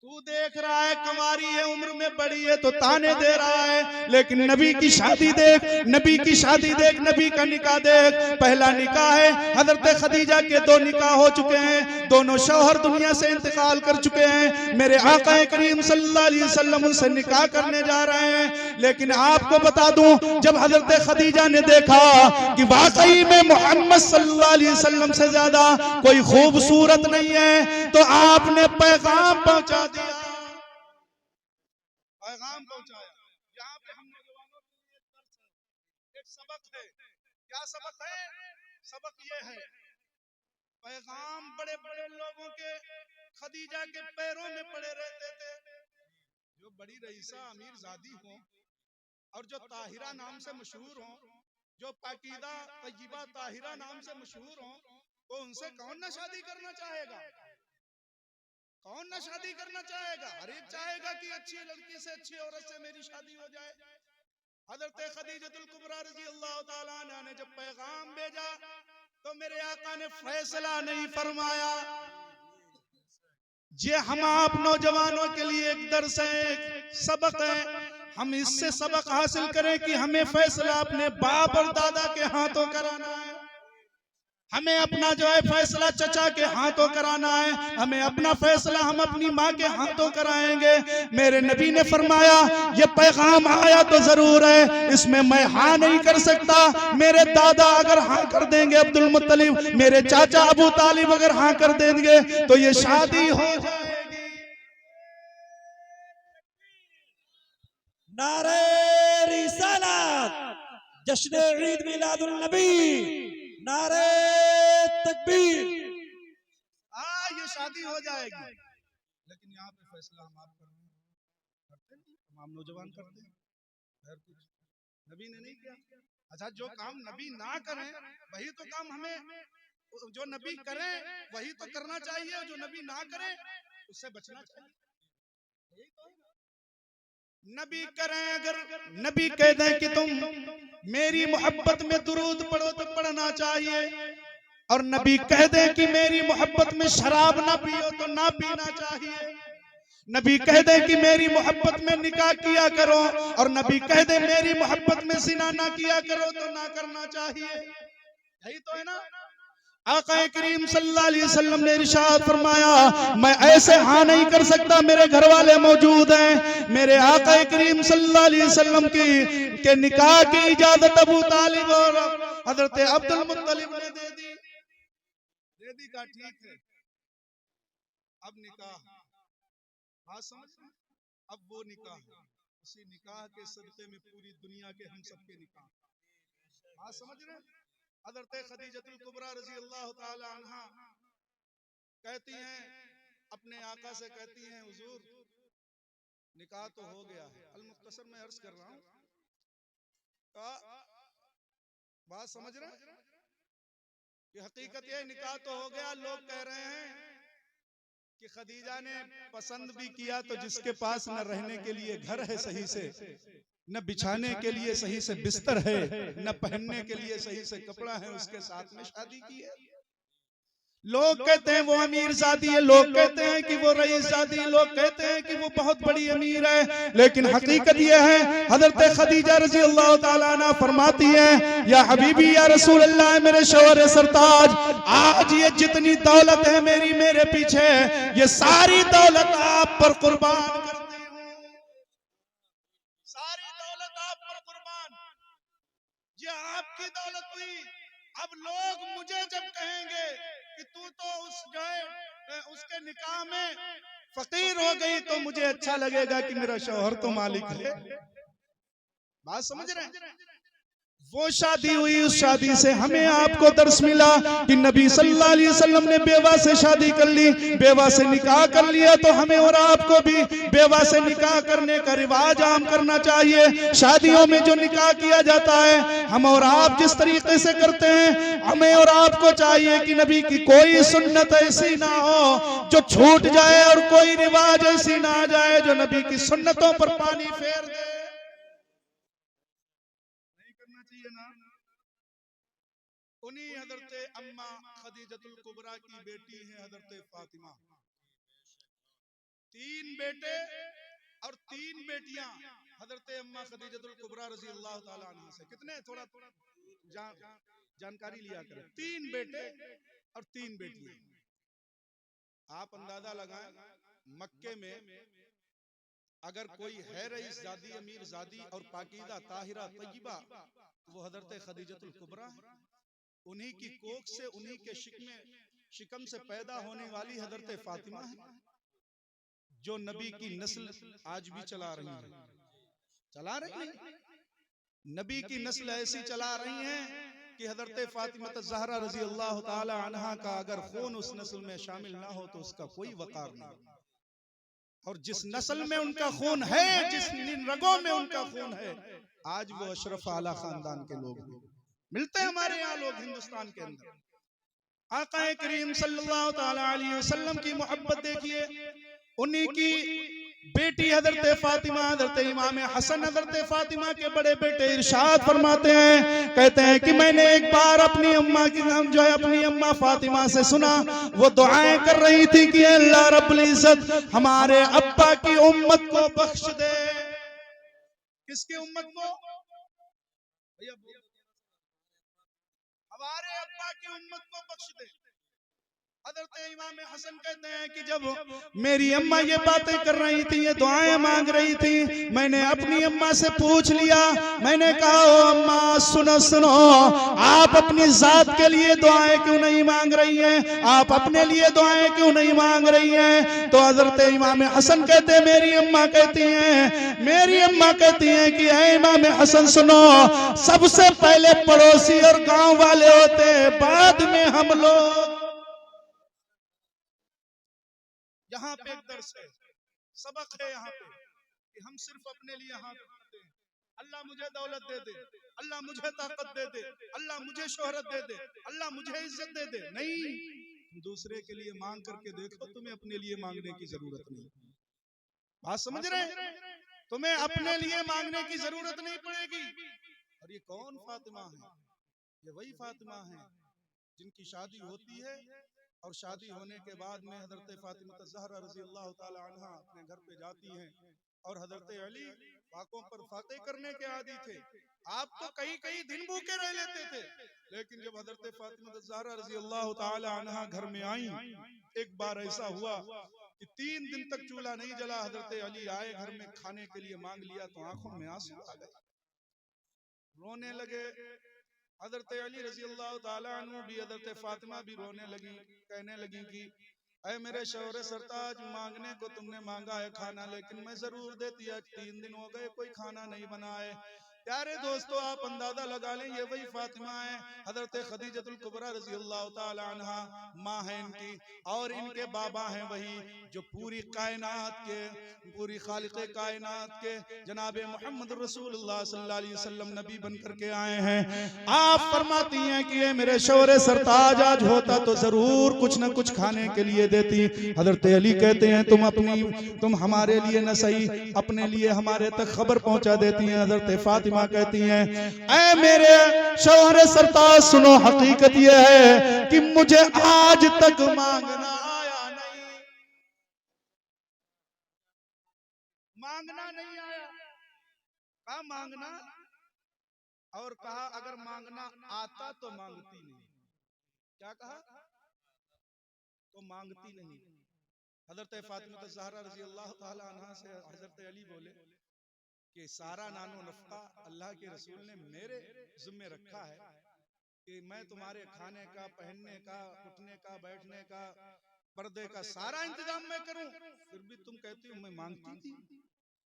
[SPEAKER 3] तू देख रहा है कंवारी है, उम्र में बड़ी है तो ताने दे रहा है, लेकिन नबी की शादी देख, नबी की शादी देख, नबी का निकाह देख। पहला निकाह है हजरत खदीजा के, 2 निकाह हो चुके हैं, दोनों शौहर दुनिया से इंतकाल कर चुके हैं। मेरे आका करीम सल्लल्लाहु अलैहि वसल्लम उनसे निकाह करने जा रहे हैं। लेकिन आपको बता दूं, जब हजरत खदीजा ने देखा कि वाकई में मोहम्मद सल्लल्लाहु अलैहि वसल्लम से ज्यादा कोई खूबसूरत नहीं है, तो आपने पैगाम पहुंचा दिया, पैगाम पहुंचाया। यहाँ पे हम नौजवानों के लिए एक सबक है। क्या सबक है? सबक ये है, पैगाम बड़े बड़े लोगों के खदीजा के पैरों में पड़े रहते थे। जो बड़ी रईसा अमीर जादी हो और जो ताहिरा नाम से मशहूर हो, जो पाकीदा तय्यबा ताहिरा नाम से मशहूर हो, तो उनसे कौन ना शादी करना चाहेगा? कौन ना शादी करना चाहेगा? हर एक चाहेगा कि अच्छी लड़की से, अच्छी औरत से मेरी शादी हो जाए। हजरत खदीजतुल कुबरा रज़ी अल्लाह ताला अन्हा ने जब पैगाम भेजा तो मेरे आका ने फैसला नहीं फरमाया। ये हम आप नौजवानों के लिए एक दर्स है, एक सबक है। हम इससे सबक हासिल करें कि हमें फैसला अपने बाप और दादा के हाथों कराना है, हमें अपना जो है फैसला चचा के हाथों कराना है, हमें अपना फैसला हम अपनी माँ के हाथों कराएंगे। मेरे नबी ने फरमाया ये पैगाम आया तो जरूर है, इसमें मैं हाँ नहीं कर सकता। मेरे दादा अगर हाँ कर देंगे अब्दुल मुत्तलिब, मेरे चाचा अबू तालिब अगर हाँ कर देंगे तो ये शादी हो जाएगी।
[SPEAKER 2] नारे रिसालत, जश्न ईद मिलादुल नबी, नारे तकबीर।
[SPEAKER 3] ये शादी हो जाएगी। लेकिन यहाँ पे फैसला हम आप करते हैं, तमाम नौजवान करते हैं, कुछ नबी ने नहीं किया। अच्छा, जो काम नबी ना करें वही तो काम हमें, जो नबी करें वही तो करना चाहिए, जो नबी ना करें उससे बचना चाहिए। नबी करें, अगर नबी कह दें कि तुम मेरी मोहब्बत में दुरूद पढ़ो तो पढ़ना चाहिए, और नबी कह दें कि मेरी मोहब्बत में शराब ना पियो तो ना पीना चाहिए। नबी कह दे कि मेरी मोहब्बत में निकाह किया करो, और नबी कह दे मेरी मोहब्बत में जिना ना किया करो तो ना करना चाहिए। यही तो है ना। आका करीम सल्लल्लाहु अलैहि वसल्लम ने इरशाद फरमाया, मैं ऐसे हाँ नहीं कर सकता, मेरे घर वाले मौजूद हैं। मेरे आका करीम सल्लल्लाहु अलैहि वसल्लम के निकाह की इजाजत अबू तालिब और हजरत अब्दुल मुत्तलिब ने दे दी। का ठीक है, अब निकाह, बात समझ रहे हैं? अब वो निकाह, उसी निकाह के सदक़े में पूरी दुनिया के हम सबके निकाह, बात समझ रहे हैं? हज़रत खदीजतुल कुबरा रज़ी अल्लाह ताला अन्हा कहती हैं, अपने आका से कहती हैं, हुजूर निकाह तो हो गया है। अल मुख्तसर में अर्ज कर रहा हूं, बात समझ रहे हैं? कि हकीकत ये निकाह तो हो गया। लोग कह रहे हैं कि खदीजा ने पसंद भी किया तो जिसके पास न रहने के लिए घर है सही से, न बिछाने के लिए सही से बिस्तर है, न पहनने के लिए सही से कपड़ा है, उसके साथ में शादी की है। लोग कहते हैं वो अमीर जादी है, लोग कहते हैं कि वो रईस जादी, लोग कहते हैं कि वो बहुत बड़ी अमीर है, लेकिन हकीकत ये है हजरत खदीजा रज़ी अल्लाह ताला अन्हा फरमाती है, या हबीबी या रसूल अल्लाह, मेरे शौहर सरताज, आज ये जितनी दौलत है मेरी मेरे पीछे, ये सारी दौलत आप पर कुर्बान करती हूँ, सारी दौलत आप पर कुर्बान, ये आपकी दौलत हुई। अब लोग मुझे जब कहेंगे कि तू तो उसके निकाह में फकीर हो गई, तो मुझे अच्छा लगेगा कि मेरा शौहर तो मालिक है। बात समझ रहे हैं? वो शादी हुई, उस शादी से हमें आपको दर्श मिला कि नबी सल्लल्लाहु अलैहि वसल्लम ने बेवा से शादी कर ली, बेवा से निकाह कर लिया, तो हमें और आपको भी बेवा से निकाह करने का रिवाज आम करना चाहिए। शादियों में जो निकाह किया जाता है, हम और आप जिस तरीके से करते हैं, हमें और आपको चाहिए कि नबी की कोई सुन्नत ऐसी ना हो जो छूट जाए, और कोई रिवाज ऐसी ना आ जाए जो नबी की सुन्नतों पर पानी फेर दे। उन्हीं हजरत अम्मा खदीजतुल कुबरा की बेटी है हजरत फातिमा। 3 बेटे और 3 बेटियां हजरत अम्मा खदीजतुल कुबरा रज़ी अल्लाह ताला अन्हा से। कितने, थोड़ा जानकारी लिया करें। 3 बेटे और 3 बेटियां। आप अंदाजा लगाएं, मक्के में अगर कोई है रईस जादी, अमीर जादी और पाकीदा ताहिरा तय्यबा, तो वो हजरत खदीजतुल कुबरा है। उन्हीं की कोख से, उन्हीं के शिकम से पैदा होने वाली हजरत फातिमा है, जो नबी की नस्ल आज भी चला रही है। चला रही है नबी की नस्ल ऐसी चला रही है कि हजरत फातिमा ज़हरा रज़ी अल्लाह ताला अन्हा का अगर खून उस नस्ल में शामिल ना हो तो उसका कोई वकार नहीं। और जिस नस्ल में उनका खून है, जिस रगों में उनका खून है, आज वो अशरफ आला खानदान के लोग मिलते हैं हमारे यहाँ लोग हिंदुस्तान के अंदर। आका करीम सल्लल्लाहु ताला अलैहि वसल्लम की मोहब्बत देखिए। उन्हीं की बेटी हजरत फातिमा, हजरत इमाम हसन हजरत फातिमा के बड़े बेटे इरशाद फरमाते हैं, कहते हैं कि मैंने एक बार अपनी अम्मा की जो है अपनी अम्मा फातिमा से सुना, वो दुआएं कर रही थी कि अल्लाह रब्बुल इज्जत हमारे अब्बा की उम्मत को बख्श दे। किसकी उम्मत को? हमारे अब्बा की उम्मत को बख्श दे। हज़रत इमाम हसन कहते हैं कि जब मेरी अम्मा ये बातें कर रही थी, ये दुआएं मांग रही थी, मैंने अपनी अम्मा से पूछ लिया, मैंने कहा ओ अम्मा सुनो सुनो, आप अपनी जात के लिए दुआएं क्यों नहीं मांग रही हैं, आप अपने लिए दुआएं क्यों नहीं मांग रही हैं? तो हज़रत इमाम हसन कहते हैं, मेरी अम्मा कहती हैं कि ऐ इमाम हसन सुनो, सबसे पहले पड़ोसी और गांव वाले होते हैं, बाद में हम लोग। यहाँ पे एक दर्स है, सबक है यहाँ पे कि हम सिर्फ अपने लिए हाथ उठाते हैं, अल्लाह मुझे दौलत दे दे, अल्लाह मुझे ताकत दे दे, अल्लाह मुझे शोहरत दे दे, अल्लाह मुझे इज्जत दे दे। नहीं, दूसरे के लिए मांग करके देखो, तुम्हें अपने लिए मांगने की जरूरत नहीं। बात समझ रहे हैं? तुम्हें अपने लिए मांगने की जरूरत नहीं पड़ेगी। और ये कौन फातिमा है? ये वही फातिमा है जिनकी शादी होती है और शादी होने के बाद में हजरत फातिमा ज़हरा रज़ी अल्लाह ताला अन्हा अपने घर पे जाती हैं, और हजरत अली वाकों पर फाते करने के आदी थे। आप तो कई कई दिन भूखे रह लेते थे, लेकिन जब हजरत फातिमा ज़हरा रज़ी अल्लाह ताला अन्हा घर में आई, एक बार ऐसा हुआ कि 3 दिन तक चूल्हा नहीं जला। हजरत अली आए घर में, खाने के लिए मांग लिया तो आंखों में आंसू आ गए, रोने लगे। हजरत अली रज़ी अल्लाह ताला अन्हु भी, हजरत फातिमा भी रोने लगी, कहने लगी कि ऐ मेरे शौहरे सरताज, मांगने को तुमने मांगा है खाना, लेकिन मैं जरूर देती। आज 3 दिन हो गए कोई खाना नहीं बना है। प्यारे दोस्तों, आप अंदाजा लगा लें, ये वही फातिमा है, हजरत खदीजतुल कुबरा रज़ी अल्लाह ताला अन्हा माँ है इनकी, और इनके बाबा हैं वही जो पूरी कायनात के, पूरी खालिक़े कायनात के जनाबे मोहम्मद रसूलुल्लाह सल्लल्लाहु अलैहि वसल्लम नबी बनकर के आए हैं। आप फरमाती हैं कि ये मेरे शौहरे सरताज आज होता तो जरूर कुछ न कुछ खाने के लिए देती। हजरत अली कहते हैं तुम हमारे लिए न सही, अपने लिए हमारे तक खबर पहुंचा देती हैं। हजरत फातिमा कहती हैं, ऐ मेरे शौहरे सरताज सुनो, हकीकत यह है कि मुझे आज तक मांगना आया नहीं, मांगना नहीं आया। कहा मांगना, और कहा अगर मांगना आता तो मांगती नहीं। क्या कहा? तो मांगती नहीं। हजरत फातिमा ज़हरा रज़ी अल्लाह ताला अन्हा से हजरत अली बोले कि सारा नानो नफ़का अल्लाह के रसूल ने मेरे जिम्मे रखा है कि मैं तुम्हारे खाने का, पहनने का, उठने का, बैठने का, पर्दे का सारा इंतजाम मैं करूं, फिर भी तुम कहती हो मैं मांगती थी।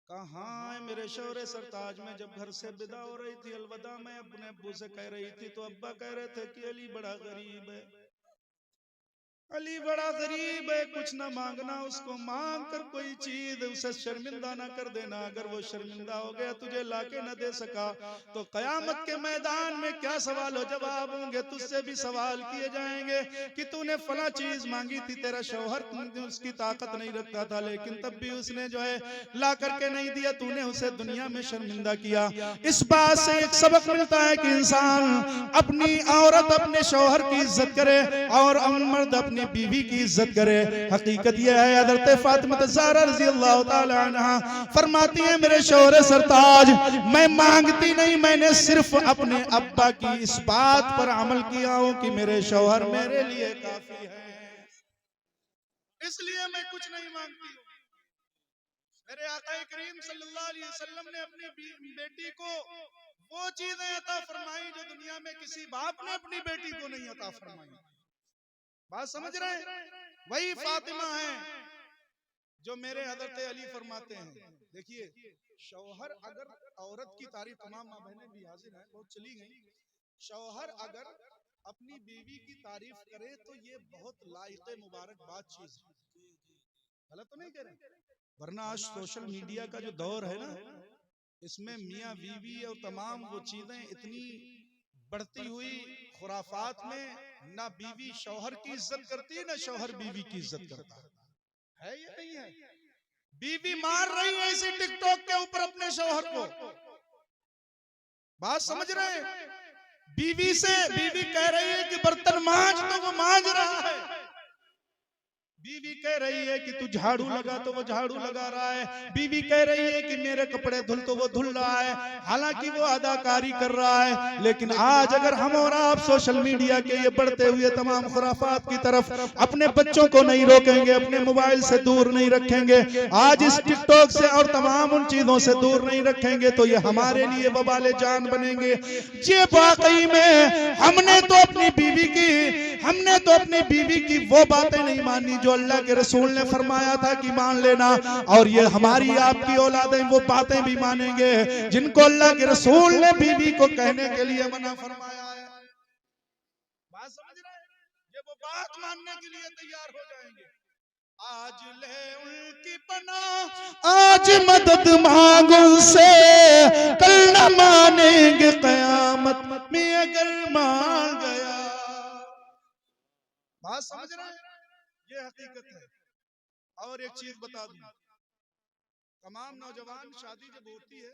[SPEAKER 3] कहा हाँ मेरे शौहरे सरताज, में जब घर से विदा हो रही थी अलविदा, मैं अपने अब्बू से कह रही थी तो अब्बा कह रहे थे कि अली बड़ा गरीब है, अली बड़ा गरीब है, कुछ ना मांगना उसको, मांग कर कोई चीज उसे शर्मिंदा ना कर देना। अगर वो शर्मिंदा हो गया, तुझे लाके न दे सका, तो कयामत के मैदान में क्या सवाल हो जवाब होंगे, तुझसे भी सवाल किए जाएंगे कि तूने फला चीज मांगी थी, तेरा शौहर उसकी ताकत नहीं रखता था, लेकिन तब भी उसने जो है ला करके नहीं दिया, तूने उसे दुनिया में शर्मिंदा किया। इस बात से एक सबक मिलता है कि इंसान अपनी औरत, अपने शौहर की इज्जत करे और मर्द अपनी बीवी की इज्जत करे। हकीकत यह है, हज़रत फातिमा ज़हरा रज़ी अल्लाह ताला अन्हा फरमाती है, मेरे शौहरे सरताज मैं मांगती नहीं, मैंने सिर्फ अपने अब्बा की इस बात पर अमल किया हूं कि मेरे शौहर मेरे लिए काफी है, इसलिए मैं कुछ नहीं मांगती हूं। मेरे आका करीम सल्लल्लाहु अलैहि वसल्लम ने अपनी बेटी को वो चीजें अता फरमाई जो दुनिया में किसी बाप ने अपनी बेटी को नहीं अता फरमाई। बात समझ रहे हैं? वही फातिमा है जो मेरे हजरत अली फरमाते हैं। देखिए, शौहर अगर, औरत की तारीफ, तमाम माँ बहनें भी हाजिर हैं, बहुत चली गई, शौहर अगर अपनी बीवी की तारीफ करे तो ये बहुत लायक मुबारक बात चीज है, गलत तो नहीं कह रहे। वरना आज सोशल मीडिया का जो दौर है ना, इसमें मियाँ बीवी और तमाम वो चीजें इतनी बढ़ती हुई, खुराफात में ना बीवी शौहर की इज्जत करती है, ना शौहर बीवी की इज्जत करता है या नहीं है? बीवी मार रही है इसी टिकटॉक के ऊपर अपने शौहर को। बात समझ रहे हैं? बीवी कह रही है कि बर्तन मांज, तो वो मांज रहा है। बीवी कह रही है कि तू झाड़ू लगा, तो वो झाड़ू लगा रहा है। बीवी कह रही है कि मेरे कपड़े धुल, तो वो धुल रहा है, हालांकि वो अदाकारी कर रहा है। लेकिन आज अगर हम और आप सोशल मीडिया के ये बढ़ते हुए तमाम खुराफात की तरफ अपने बच्चों को नहीं रोकेंगे, अपने मोबाइल से दूर नहीं रखेंगे, आज इस टिकटॉक से और तमाम उन चीजों से दूर नहीं रखेंगे, तो ये हमारे लिए वबाले जान बनेंगे। ये वाकई में हमने तो अपनी बीवी की वो बातें नहीं मानी जो अल्लाह के रसूल ने फरमाया था कि मान लेना, और ये हमारी आपकी औलादें वो बातें भी मानेंगे जिनको अल्लाह के रसूल ने बीवी को कहने के लिए मना फरमाया है। बात समझ रहे हैं? ये वो बात मानने के लिए तैयार हो जाएंगे। आज ले उनकी पनाह, आज मदद मांगो उनसे, कल न मानेंगे कयामत में अगर मान गया। बात समझ रहे हैं? ये हकीकत है। और एक चीज बता दूं, तमाम नौजवान शादी जब होती है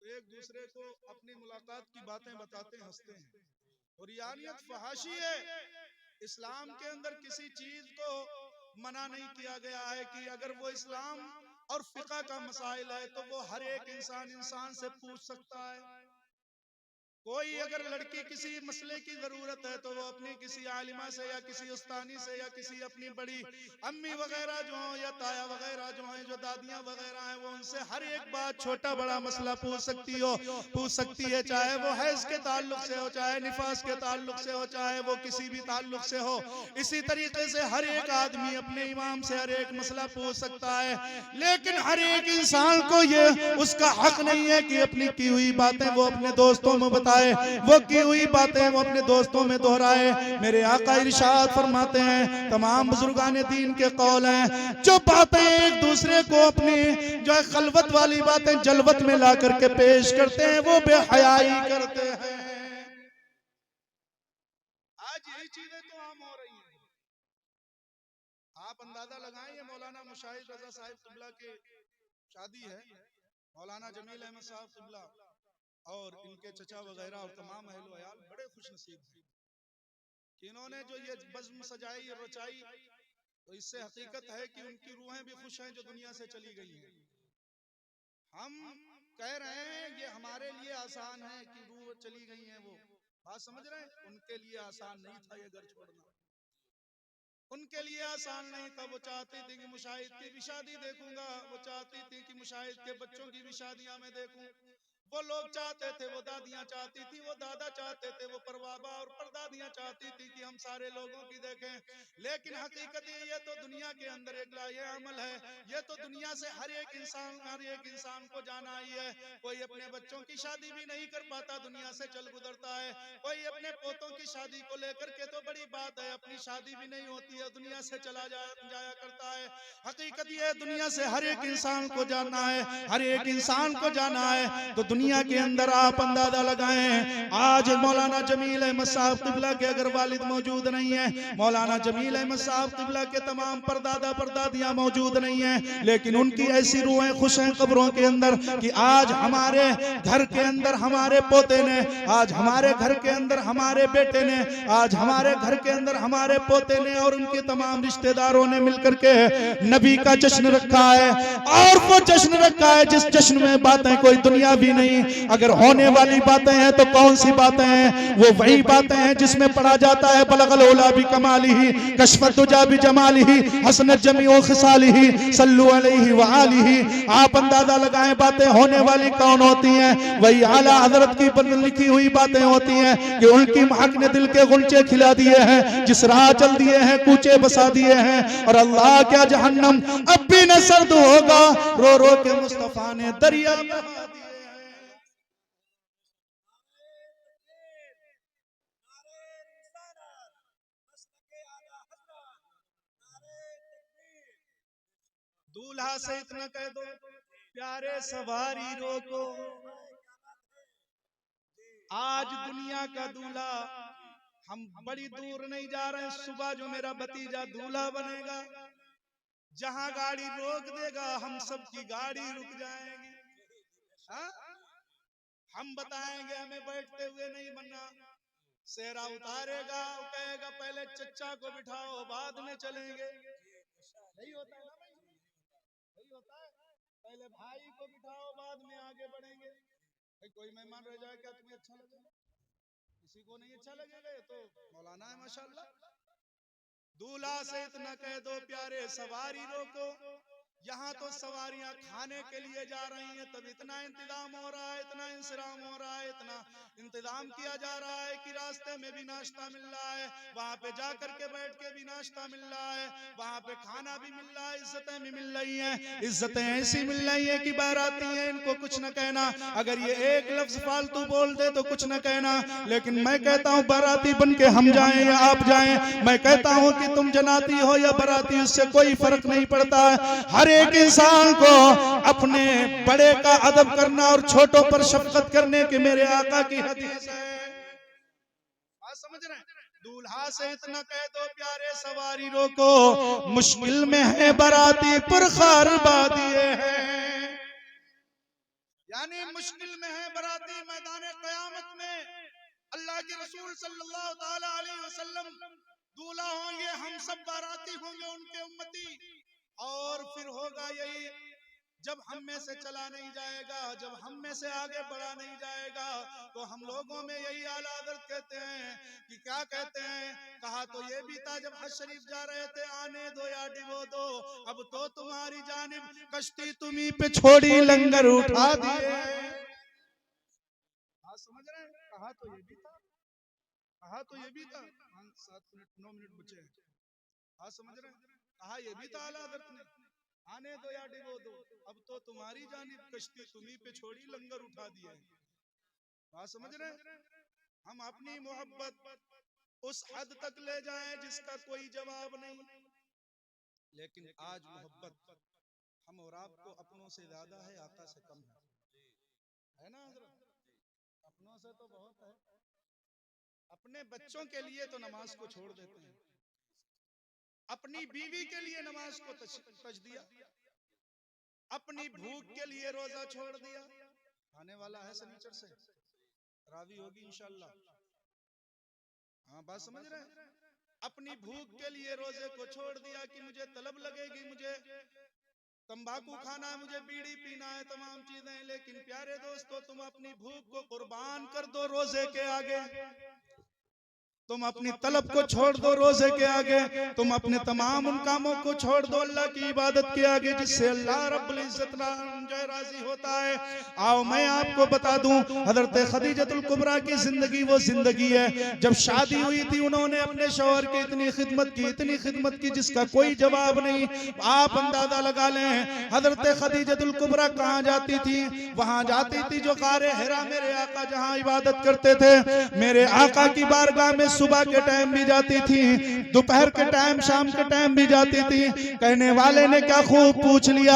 [SPEAKER 3] तो एक दूसरे को अपनी मुलाकात की बातें बताते हैं, हंसते हैं, और यानियत फहाशी है। इस्लाम के अंदर किसी चीज को मना नहीं किया गया है कि अगर वो इस्लाम और फिक़ह का मसाइल है तो वो हर एक इंसान से पूछ सकता है। कोई अगर लड़की किसी मसले की जरूरत है तो वो अपनी किसी आलिमा से या किसी उस्तानी से या किसी अपनी बड़ी अम्मी वगैरह जो हो या ताया वगैरह जो हैं, जो दादियां वगैरह हैं, वो उनसे हर एक बात छोटा बड़ा मसला पूछ सकती है, चाहे वो हैज़ के ताल्लुक से हो, चाहे निफास के ताल्लुक से हो, चाहे वो किसी भी ताल्लुक से हो। इसी तरीके से हर एक आदमी अपने इमाम से हर एक मसला पूछ सकता है, लेकिन हर एक इंसान को ये उसका हक नहीं है कि अपनी की हुई बातें वो अपने दोस्तों में बताए, वो की हुई बातें वो अपने दोस्तों में दोहराए। मेरे आका इरशाद फरमाते हैं, तमाम बुजुर्गान दीन के कौल हैं, जो बातें एक दूसरे को अपनी जो खलवत वाली बातें जलवत में ला करके पेश करते हैं, वो बेहयाई करते हैं। आज यही चीजें तो आम हो रही हैं। आप अंदाजा लगाएं, ये मौलाना मुशाहिद रजा साहिब किबला की शादी है, मौलाना जमील अहमद साहब किबला और इनके चचा वगैरह और तमाम अहल वयाल बड़े खुश नसीब हैं कि इन्होंने जो ये बज़्म सजाई रचाई, तो इससे हकीकत है कि उनकी रूहें भी खुश हैं जो दुनिया से चली गई हैं। हम कह रहे हैं ये हमारे लिए आसान है कि रूह चली गई हैं, वो बात समझ रहे हैं, उनके लिए आसान नहीं था ये घर छोड़ना, उनके लिए आसान नहीं था। वो चाहती थी कि मुशाहिद की भी शादी देखूंगा, वो चाहती थी कि मुशाहिद के बच्चों की भी शादियां मैं देखूं, वो लोग चाहते थे, वो दादियां चाहती थी, वो दादा चाहते थे, वो परबाबा और परदादियां चाहती थी कि हम सारे लोगों की देखें। लेकिन हकीकत ये तो दुनिया के अंदर एक लाये अमल है, ये तो दुनिया से हर एक इंसान को जाना ही है। कोई अपने बच्चों की शादी भी नहीं कर पाता, दुनिया से चल गुजरता है। कोई अपने पोतों की शादी को लेकर के तो बड़ी बात है, अपनी शादी भी नहीं होती है, दुनिया से चला जाया करता है। हकीकत ये दुनिया से हर एक इंसान को जाना है, हर एक इंसान को जाना है। तो दुनिया के अंदर आप अंदाजा लगाएं, आज मौलाना जमील अहमद साहब किबला के अगर वालिद मौजूद नहीं है, मौलाना जमील अहमद साहब किबला के तमाम परदादा परदादियां मौजूद नहीं है, लेकिन उनकी ऐसी रूहें खुश हैं कब्रों के अंदर कि आज हमारे घर के अंदर हमारे पोते ने, आज हमारे घर के अंदर हमारे बेटे ने, आज हमारे घर के अंदर हमारे पोते ने और उनके तमाम रिश्तेदारों ने मिलकर के नबी का जश्न रखा है। और वो जश्न रखा है जिस जश्न में बातें कोई दुनिया भी नहीं, अगर होने वाली बातें हैं तो कौन सी बातें हैं? वो वही बातें हैं जिसमें पढ़ा जाता है बलगल उला भी कमालिही, कशफत दुजा भी जमालिही, हसनत जमीओ खिसालिही, सल्लु अलैहि व आलिही। आप अंदाजा लगाएं बातें होने वाली कौन होती हैं? वही आला हजरत की लिखी हुई बातें होती हैं कि उनकी महक ने दिल के गुलचे खिला दिए हैं, जिस राह चल दिए हैं कूचे बसा दिए हैं, और अल्लाह क्या जहन्नम अब भी न सर्द होगा, रो रो के मुस्तफा ने दरिया बहा दिए हैं। दूल्हा से इतना कह दो, प्यारे सवारी रोको, आज दुनिया का दूल्हा, हम बड़ी दूर नहीं जा रहे हैं, सुबह जो मेरा भतीजा दूल्हा बनेगा, जहां गाड़ी रोक देगा हम सबकी गाड़ी रुक जाएगी। हाँ? हम बताएंगे हमें बैठते हुए नहीं बनना, सेहरा उतारेगा, कहेगा पहले चच्चा को बिठाओ बाद में चलेंगे। यही होता है ना भाई, यही होता है, पहले भाई को बिठाओ बाद में आगे बढ़ेंगे। भाई कोई मेहमान रह जाए क्या तुम्हें अच्छा लगेगा? किसी को नहीं अच्छा लगेगा, तो मौलाना है माशाल्लाह। दूल्हा से इतना कह दो, प्यारे सवारी रोको, यहाँ तो सवारियां खाने के लिए जा रही हैं, तब इतना इंतजाम हो रहा है, इतना इंसराम हो रहा है, इतना इंतजाम किया जा रहा है कि रास्ते में भी नाश्ता मिल रहा है, वहां पे जा करके बैठ के भी नाश्ता मिल रहा है, वहां पे खाना भी मिल रहा है, इज्जतें भी मिल रही हैं। इज्जतें ऐसी मिल रही हैं कि बाराती हैं, इनको कुछ न कहना, अगर ये एक लफ्ज फालतू बोल दे तो कुछ न कहना, लेकिन मैं कहता हूँ बाराती बन के हम जाएं या आप जाएं, मैं कहता हूँ कि तुम जनाती हो या बाराती, उससे कोई फर्क नहीं पड़ता। हर एक इंसान को अपने बड़े का अदब करना और छोटों पर शफकत करने के मेरे आका की हदीस है। बात समझ रहे हैं? दूल्हा से इतना कह दो, प्यारे सवारी रोको, मुश्किल में है बाराती पुरखार बादिए हैं, यानी मुश्किल में है बाराती मैदान क़यामत में अल्लाह के रसूल सल्लल्लाहु ताला अलैहि वसल्लम दूल्हा होंगे, हम सब बाराती होंगे उनके उम्मती, और फिर होगा यही जब हम में से चला नहीं जाएगा, जब हम में से आगे बढ़ा नहीं जाएगा, तो हम लोगों में यही आला हज़रत कहते हैं कि क्या कहते हैं, कहा तो ये भी था जब हज शरीफ जा रहे थे, आने दो या डिबो दो, अब तो तुम्हारी जानिब कश्ती तुम्ही पे छोड़ी लंगर उठा दिए। हाँ समझ रहे हैं, कहा तो ये भी था, कहा तो ये भी था। 7 मिनट 9 मिनट बचे हैं। हाँ समझ रहे हैं, कहा ये भी था आला हज़रत ने, आने दो या डिबो दो, अब तो तुम्हारी जानिब कश्ती तुम्ही पे छोड़ी लंगर उठा दिए। बात समझ रहे हैं, हम अपनी मोहब्बत उस हद तक ले जाएं जिसका कोई जवाब नहीं, लेकिन आज मोहब्बत हम और आपको अपनों से ज्यादा है, आका से कम है ना हज़रत? अपनों से तो बहुत है। अपने बच्चों के लिए तो नमाज को छोड़ देते हैं, अपनी बीवी के लिए नमाज को तज दिया, अपनी भूख के लिए रोजा छोड़ दिया। आने वाला है सनीचर से, रावी होगी इंशाल्लाह। हाँ बात समझ रहे हैं, अपनी भूख के लिए रोजे को छोड़ दिया कि मुझे तलब लगेगी, मुझे तंबाकू खाना है, मुझे बीड़ी पीना है, तमाम चीजें। लेकिन प्यारे दोस्तों, तुम अपनी भूख को कुर्बान कर दो रोजे के आगे, तुम अपनी तलब को छोड़ दो रोजे के आगे, तुम अपने तमाम उन कामों को छोड़ दो अल्लाह की इबादत के आगे जिससे अल्लाह रब्बुल इज्जत राजी होता है। आओ मैं आपको बता दूं, हजरत खदीजतुल कुबरा की जिंदगी वो जिंदगी है, जब शादी हुई थी उन्होंने अपने शौहर की इतनी खिदमत की जिसका कोई जवाब नहीं। आप अंदाजा लगा लें हजरत खदीजतुल कुबरा कहाँ जाती थी, वहां जाती थी जो गारे हिरा मेरे आका जहां इबादत करते थे, मेरे आका की बारगाह में सुबह के टाइम भी जाती थी, दोपहर के टाइम शाम के टाइम भी जाती थी। कहने वाले ने क्या खूब पूछ लिया,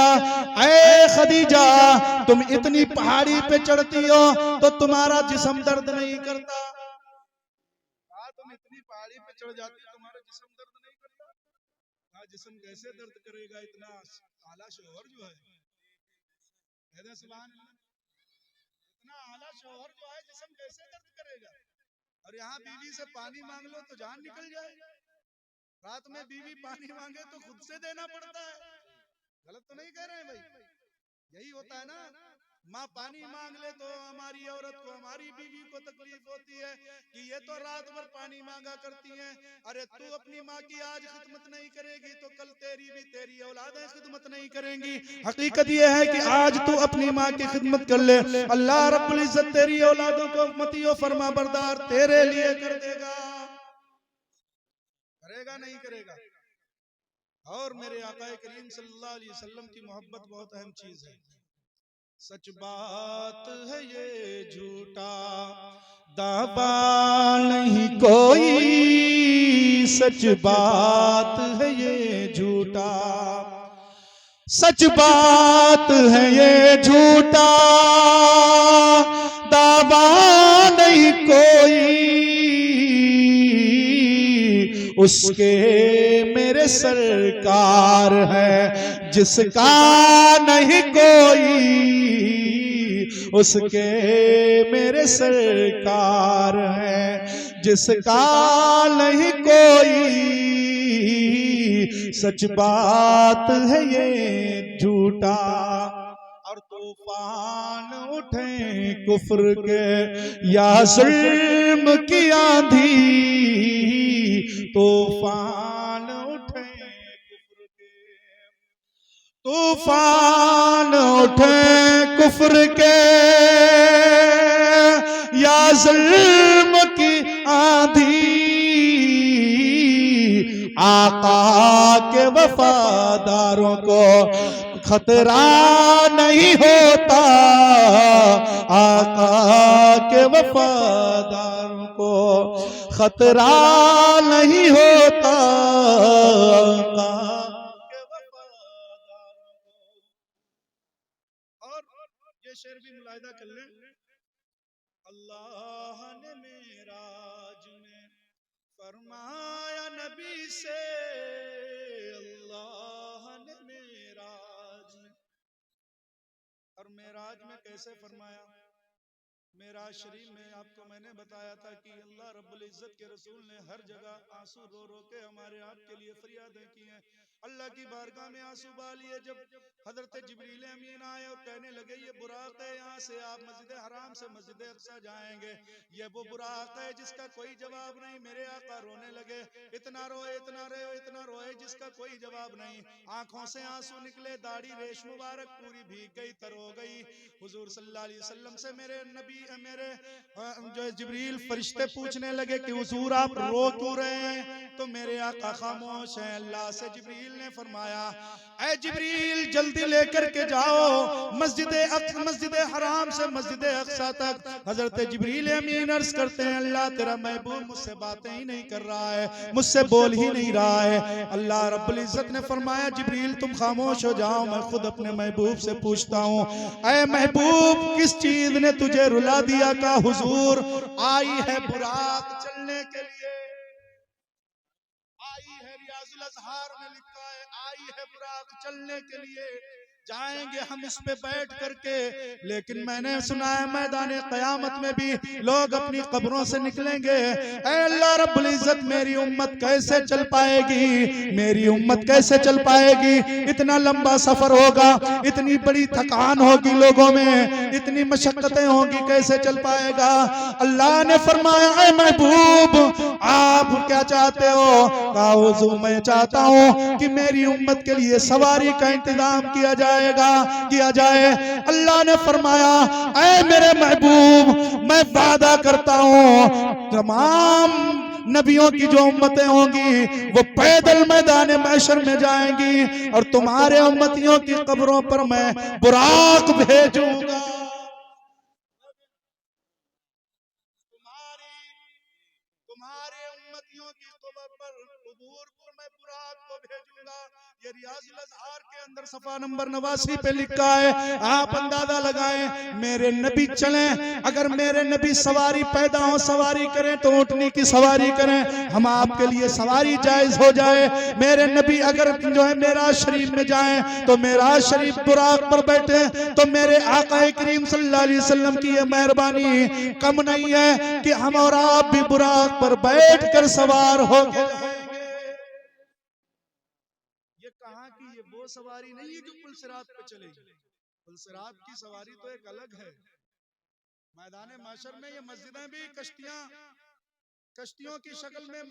[SPEAKER 3] ऐ खदीजा तुम इतनी पहाड़ी पे चढ़ती हो तो तुम्हारा जिस्म दर्द नहीं करता? तुम इतनी पहाड़ी पे चढ़ जाती हो, तुम्हारा जिस्म दर्द नहीं करता? जिस्म कैसे दर्द करेगा, इतना आला शौहर जो है, सुभान अल्लाह, इतना आला शौहर जो है जिस्म कैसे दर्द करेगा? और यहाँ बीवी से पानी मांग लो तो जान निकल जाए, रात में बीवी पानी मांगे तो खुद से देना पड़ता है। गलत तो नहीं कह रहे हैं भाई, यही होता है ना। माँ पानी मांग ले तो हमारी औरत को, हमारी बीवी को तकलीफ होती है कि ये तो रात भर पानी मांगा करती हैं। अरे तू अपनी माँ की आज खिदमत नहीं करेगी तो कल तेरी औलादें खिदमत नहीं करेंगी। हकीकत ये है कि आज तू अपनी माँ की खिदमत कर ले, अल्लाह रब्बुल इज्जत तेरी औलादों को मतियो फरमा बरदार तेरे लिए कर देगा। करेगा नहीं करेगा? और मेरे आका करीम सल्लल्लाहु अलैहि वसल्लम की मोहब्बत बहुत अहम चीज है। सच बात है ये झूठा दावा नहीं कोई, सच बात है ये झूठा, सच बात है ये झूठा दावा नहीं कोई, उसके मेरे सरकार है जिसका नहीं कोई, उसके मेरे सरकार है जिसका नहीं कोई, सच बात है ये झूठा। और तूफान उठे कुफ्र के या जुल्म की आंधी, तूफान उठे कुफ्र के, तूफान उठे कुफ्र के या जुल्म की आंधी, आका के वफादारों को खतरा नहीं होता, आका के वफादारों को खतरा नहीं होता, आका के वफादारों को। और ये शेर भी मुलाहिदा कर लें, अल्लाह ने मेराज में फरमाया नबी से, अल्लाह ने मेराज में, और मेराज में कैसे फरमाया? मेराज शरीफ में आपको मैंने बताया था कि अल्लाह रब्बुल इज्जत के रसूल ने हर जगह आंसू रो रो के हमारे आपके लिए फरियादें की हैं। अल्लाह की बारगाह में आंसू बहा लिए। जब हजरत जिब्रील अमीन आए और कहने लगे ये बुराक है, यहाँ से आप मस्जिद हराम से मस्जिद अक्सा जाएंगे, ये वो बुराक है जिसका कोई जवाब नहीं। मेरे आका रोने लगे, इतना रोए इतना रोए इतना रोए जिसका कोई जवाब नहीं। आंखों से आंसू निकले, दाढ़ी रेश मुबारक पूरी भीग गई, तर हो गई। हुजूर सल्लल्लाहु अलैहि वसल्लम से मेरे नबी मेरे जो है जिब्रील फरिश्ते पूछने लगे कि हुजूर आप रो क्यों रहे हैं? तो मेरे आका खामोश हैं। अल्लाह से जिब्रील ने फरमाया, ऐ जिब्रील जल्दी लेकर के जाओ मस्जिद हराम से मस्जिद अक्सा तक। हजरत जिब्रील अमीन अर्ज करते हैं, अल्लाह तेरा महबूब मुझसे बातें ही नहीं कर रहा है, मुझसे बोल ही नहीं रहा है। अल्लाह रब्बुल इज्जत ने फरमाया, जिब्रील तुम खामोश हो जाओ, मैं खुद अपने महबूब से पूछता हूँ। ऐ महबूब किस चीज ने तुझे रुला दिया? का हुजूर आई है बुराक चलने के लिए, आई है, रियाजुल अज़हार में लिखा है, आई है बुराक चलने के लिए, जाएंगे हम इस पे बैठ करके। लेकिन मैंने सुना है मैदान क़यामत में भी लोग अपनी कब्रों से निकलेंगे। ऐ अल्लाह रब्बुल इज्जत मेरी उम्मत कैसे चल पाएगी? मेरी उम्मत कैसे चल पाएगी? इतना लंबा सफर होगा, इतनी बड़ी थकान होगी लोगों में, इतनी मशक्कतें होंगी, कैसे चल पाएगा? अल्लाह ने फरमाया, ऐ महबूब आप क्या चाहते हो? कहा हुजूर मैं चाहता हूँ कि मेरी उम्मत के लिए सवारी का इंतजाम किया जाए। अल्लाह ने फरमाया, ऐ मेरे महबूब मैं वादा करता हूँ तमाम नबियों की जो उम्मतें होंगी वो पैदल मैदान महशर में जाएंगी और तुम्हारे उम्मतियों की कब्रों पर मैं बुराक भेजूंगा। तुम्हारे उम्मतियों की कब्र पर मैं बुराक को भेजूंगा। ये रियाजुल अज़हार के अंदर सफा नंबर 89 पे लिखा है। आप अंदाजा लगाएं, मेरे नबी चलें, अगर मेरे नबी सवारी पैदा हो सवारी करें तो ऊंटनी की सवारी करें, हम आपके लिए सवारी जायज हो जाए। मेरे नबी अगर जो है मेराज शरीफ में जाएं तो मेराज शरीफ बुराक पर बैठे, तो मेरे आका करीम सल्लल्लाहु अलैहि वसल्लम की ये मेहरबानी कम नहीं है कि हम और आप भी बुराक पर बैठ कर सवार हो गए। ये कहां की ये वो सवारी नहीं है जो पुलसिरात पे चलेगी। पुलसिरात की सवारी तो एक अलग है। मैदान माशर में ये मस्जिदें भी कश्तियों की शक्ल में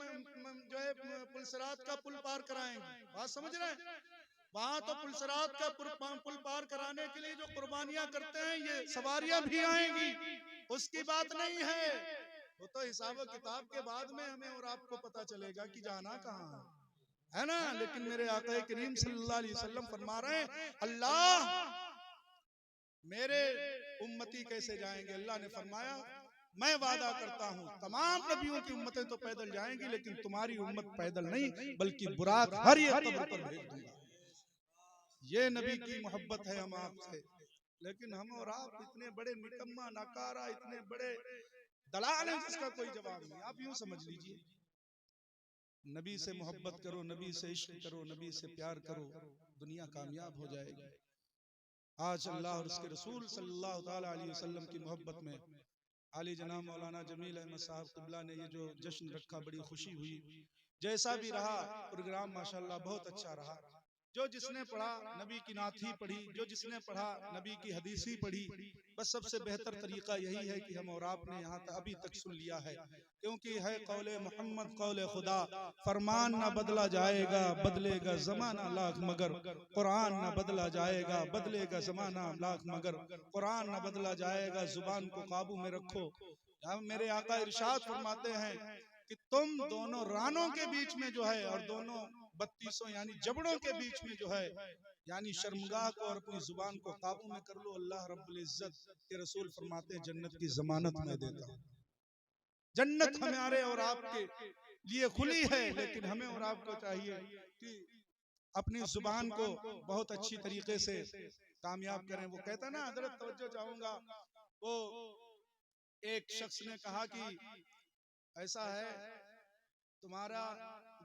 [SPEAKER 3] जो है पुलसिरात का पुल पार कराएंगे। बात समझ रहे हैं? वहां तो पुलसिरात का पुल पार कराने के लिए जो कुर्बानियां करते हैं ये सवारियां भी आएंगी, उसकी बात नहीं है। वो तो हिसाब किताब के बाद में हमें और आपको पता चलेगा कि जाना कहाँ है ना। लेकिन मेरे आका करीम सल्लल्लाहु अलैहि वसल्लम फरमा रहे हैं, अल्लाह मेरे उम्मती कैसे जाएंगे? अल्लाह ने फरमाया, मैं वादा करता हूं तमाम नबियों की उम्मतें तो पैदल जाएंगी लेकिन तुम्हारी उम्मत पैदल नहीं बल्कि बुराक हर एक कब्र पर भेज दूंगा। ये नबी की मोहब्बत है हम आपसे। लेकिन हम और आप इतने बड़े निकम्मा नकारा, इतने बड़े दलाल हैं जिसका कोई जवाब नहीं। आप यूं समझ लीजिए, नबी से मोहब्बत करो, नबी से इश्क करो, नबी से प्यार करो, दुनिया कामयाब हो जाएगी। आज अल्लाह और उसके रसूल सल्लल्लाहु ताला अलैहि वसल्लम की मोहब्बत में आली जनाब मौलाना जमील अहमद साहब क़िबला ने ये जो जश्न रखा, बड़ी खुशी हुई। जैसा भी रहा प्रोग्राम माशाल्लाह बहुत अच्छा रहा। जो जिसने पढ़ा नबी की नात ही पढ़ी, जो जिसने पढ़ा नबी की हदीस ही पढ़ी। बस सबसे बेहतर तरीका यही है कि हम और आपने यहाँ तक अभी तक सुन लिया है, क्योंकि है कौले मोहम्मद कौले खुदा, फरमान ना बदला जाएगा बदलेगा जमाना लाख मगर, कुरान ना बदला जाएगा बदलेगा जमाना लाख मगर, कुरान ना बदला जाएगा, जुबान को काबू में रखो। मेरे आका इरशाद फरमाते हैं कि तुम दोनों रानों के बीच में जो है और दोनों 32 यानी जबड़ों के बीच में जो है यानी शर्मगाह को और अपनी जुबान को काबू में कर लो। अल्लाह रब्बुल इज्जत के रसूल फरमाते हैं जन्नत की जमानत मैं देता हूं। जन्नत हमारे और आपके लिए खुली है, लेकिन हमें और आपको चाहिए कि अपनी जुबान को बहुत अच्छी तरीके से कामयाब करें। वो कहता ना, हजरत तवज्जो चाहूंगा, वो एक शख्स ने कहा कि ऐसा है तुम्हारा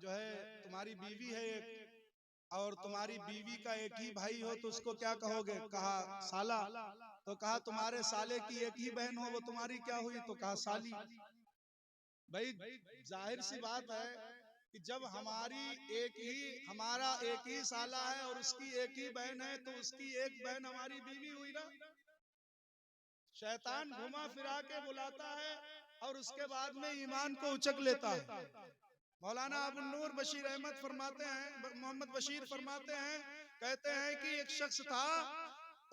[SPEAKER 3] जो है तुम्हारी बीवी है एक और तुम्हारी बीवी का एक ही भाई हो तो उसको क्या कहोगे? कहा साला। तो कहा तुम्हारे साले की एक ही बहन हो वो तुम्हारी क्या हुई? तो कहा साली। भाई जाहिर सी बात है कि जब हमारा एक ही साला है और उसकी एक ही बहन है, तो उसकी एक बहन हमारी बीवी हुई ना। शैतान घुमा फिरा के बुलाता है और उसके बाद में ईमान को उचक लेता है। मौलाना अबू नूर बशीर अहमद फरमाते हैं, मोहम्मद बशीर फरमाते हैं, कहते हैं कि एक शख्स था,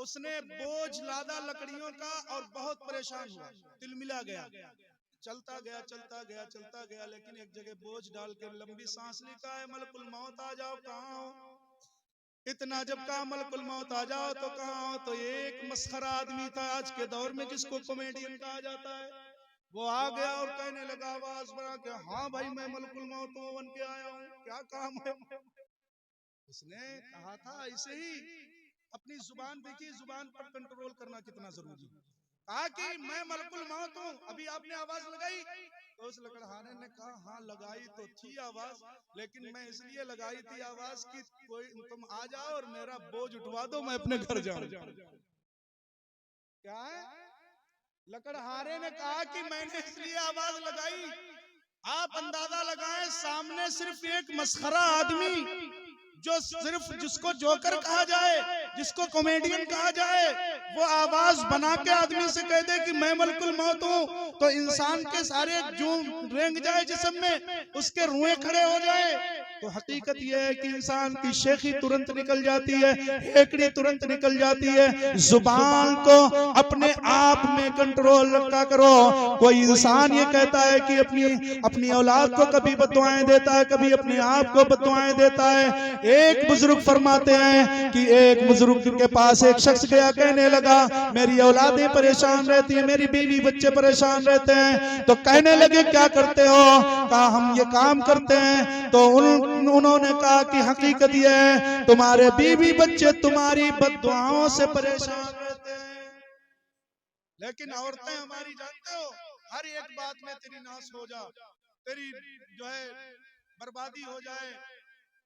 [SPEAKER 3] उसने बोझ लादा लकड़ियों का और बहुत परेशान हुआ, तिलमिला गया, चलता गया, लेकिन एक जगह बोझ डाल के लंबी सांस ली, कहा है मलकुल मौत आ जाओ, कहाँ हो? इतना जब कहा मलकुल मौत आ जाओ तो कहाँ हो? तो एक मस्खरा आदमी था आज के दौर में जिसको कॉमेडियन कहा जाता है, वो आ गया और कहने लगा आवाज बना के, हाँ भाई मैं मलकुल मौत बन के आया हूँ, क्या काम है? उसने कहा था ऐसे ही, अपनी जुबान देखिए, जुबान पर कंट्रोल करना कितना जरूरी है। कहा कि मैं मलकुल मौत हूँ, अभी आपने आवाज लगाई, तो उस लकड़हारे ने कहा हाँ लगाई तो थी आवाज, लेकिन मैं इसलिए लगाई थी आवाज कि कोई तुम आ जाओ और मेरा बोझ उठवा दो, मैं अपने घर जाऊं। क्या है? लकड़हारे ने कहा कि मैंने इसलिए आवाज लगाई, आप अंदाजा लगाएं, सामने सिर्फ एक मस्खरा आदमी, जो सिर्फ जिसको जोकर कहा जाए, जिसको कॉमेडियन कहा जाए, वो आवाज बना के आदमी से कह दे कि मैं मलकुल मौत हूं, तो इंसान के सारे जूम रेंग जाए जिस्म में, उसके रुएं खड़े हो जाए। तो हकीकत यह है कि इंसान की शेखी तुरंत निकल जाती है, हेकड़ी तुरंत निकल जाती है। जुबान को अपने आप में कंट्रोल रखा करो। कोई इंसान ये कहता है कि अपनी औलाद को कभी बद्दुआएं देता है, कभी अपने आप को बद्दुआएं देता है। एक बुजुर्ग फरमाते हैं कि एक बुजुर्ग के पास एक शख्स गया, कहने लगा मेरी औलादें परेशान रहती है, मेरी बीवी बच्चे परेशान रहते हैं। तो कहने लगे क्या करते हो? कहा हम ये काम करते हैं। तो उन्होंने कहा कि हकीकत यह है तुम्हारे बीवी बच्चे तुम्हारी बद्दुआओं से परेशान रहते हैं, लेकिन औरतें हमारी जानते हो हर एक बात में तेरी नाश हो जा, तेरी जो है बर्बादी हो जाए,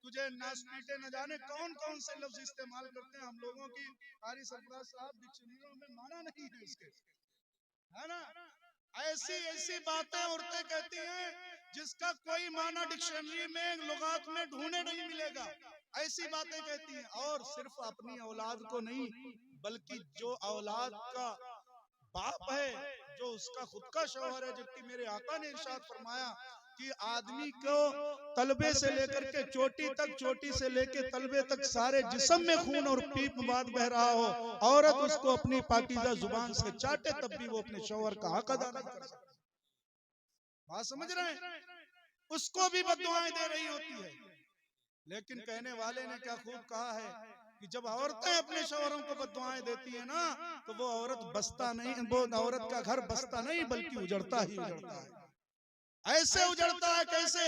[SPEAKER 3] तुझे नाश पीटे, न जाने कौन कौन से लफ्ज इस्तेमाल करते हैं। हम लोगों की कारी सरफराज साहब डिक्शनरियों में माना नहीं है इसके, है ना? ऐसी ऐसी बातें औरतें कहती हैं जिसका कोई माना डिक्शनरी में लुगात में ढूंढे नहीं मिलेगा। ऐसी बातें कहती हैं, और सिर्फ अपनी औलाद को नहीं, बल्कि जो औलाद का बाप है, जो उसका खुद का शौहर है, जबकि मेरे आका ने इरशाद फरमाया कि आदमी को तलबे से लेकर के चोटी तक, चोटी से लेकर तलबे तक सारे जिस्म में खून और पीप मवाद बह रहा हो, औरत उसको अपनी पाकीज़ा जुबान से चाटे तब भी वो अपने शौहर का हक अदा नहीं कर सकती। बात समझ रहे हैं? उसको भी बद्दुआएं दे रही होती है। लेकिन कहने वाले ने क्या खूब कहा है कि जब औरतें अपने शौहरों को बद्दुआएं देती है ना, तो वो औरत बसता नहीं, वो औरत का घर बसता नहीं बल्कि उजड़ता ही उजड़ता है। ऐसे उजड़ता है कैसे?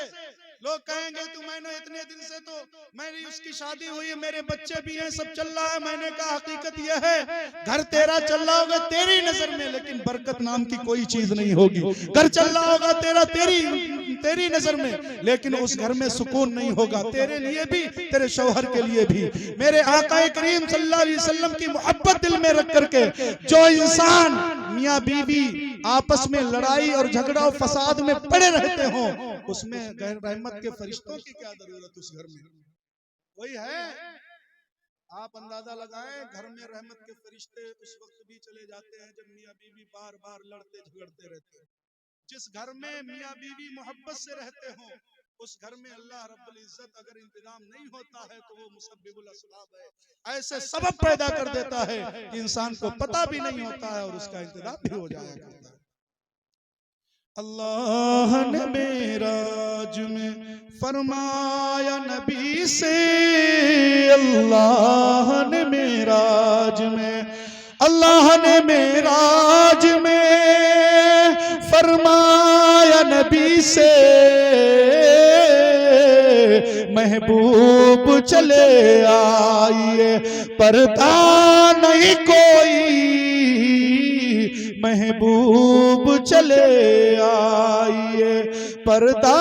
[SPEAKER 3] लोग कहेंगे तू, मैंने इतने दिन से, तो मेरी उसकी शादी हुई है, मेरे बच्चे भी हैं, सब चल रहा है। मैंने कहा हकीकत यह है घर तेरा चल रहा होगा तेरी नजर में, लेकिन बरकत नाम की कोई चीज नहीं होगी। घर चल रहा होगा तेरा तेरी नजर में, लेकिन उस घर में सुकून नहीं होगा, तेरे लिए भी, तेरे शौहर के लिए भी। मेरे आका करीम सल्लल्लाहु अलैहि वसल्लम की मोहब्बत दिल में रख करके जो इंसान मियाँ बीवी आपस में लड़ाई और झगड़ा और फसाद में पड़े रहते हो, उसमें गैर रहमत के फरिश्तों की क्या जरूरत उस घर में? वही है, आप अंदाजा लगाएं, घर में रहमत के फरिश्ते उस वक्त भी चले जाते हैं जब मियाँ बीवी बार बार लड़ते झगड़ते रहते हैं। जिस घर में मियाँ बीवी मोहब्बत से रहते हो, उस घर में अल्लाह रब्बुल इज्जत अगर इंतजाम नहीं होता है तो वो मुसब्बिबुल अस्बाब है, ऐसे सबब पैदा कर देता है कि इंसान को पता भी नहीं होता है और उसका इंतजाम भी हो जाया करता है। अल्लाह ने मेराज में फरमाया नबी से, अल्लाह ने मेराज में, अल्लाह ने मेराज में फरमाया नबी से, महबूब चले आइए पर्दा नहीं कोई, महबूब चले आइए पर्दा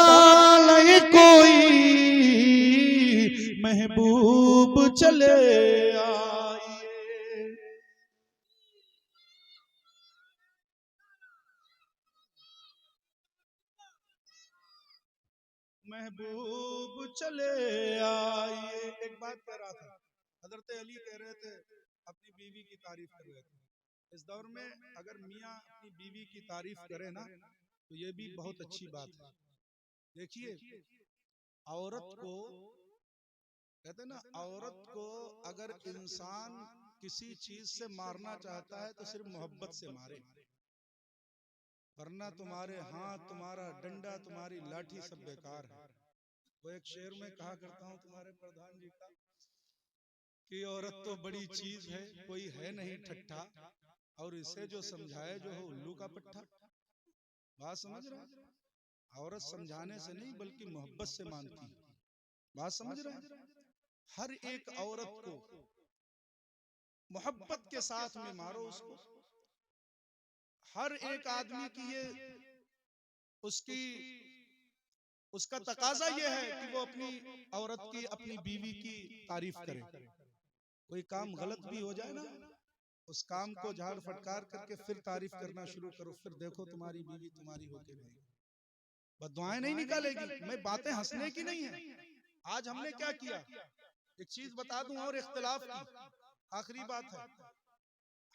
[SPEAKER 3] नहीं कोई, महबूब चले आइए। महबूब चले आए। एक बात कह रहा था, हजरत अली कह रहे थे अपनी बीवी की तारीफ कर रहे थे। इस दौर में अगर मियाँ अपनी बीवी की तारीफ करे ना तो ये भी बहुत अच्छी बात है। देखिए औरत को कहते ना, औरत को अगर इंसान किसी चीज से मारना चाहता है तो सिर्फ मोहब्बत से मारे, वरना तुम्हारे हाथ, तुम्हारा डंडा, तुम्हारी लाठी सब बेकार है। वो एक शेर में कहा करता हूँ तुम्हारे प्रधान जी का कि औरत तो बड़ी चीज है, कोई है नहीं ठट्ठा, और इसे जो समझाए जो हो उल्लू का पट्टा। बात समझ रहे हैं? औरत समझाने से नहीं बल्कि मोहब्बत से मानती है। बात समझ रहे हैं? हर एक औरत को मोहब्बत के साथ में मारो उसको। हर एक आदमी की ये उसका तकाजा ये है कि वो अपनी औरत की, अपनी बीवी की तारीफ करे। कोई काम गलत भी हो जाए ना, उस काम को झाड़ फटकार करके फिर तारीफ करना शुरू करो, फिर देखो तुम्हारी बीवी तुम्हारी होके रहेगी, बददुआएं नहीं निकालेगी। मैं बातें हंसने की नहीं है। आज हमने क्या किया, एक चीज बता दूं और इख्तिलाफ की आखिरी बात है।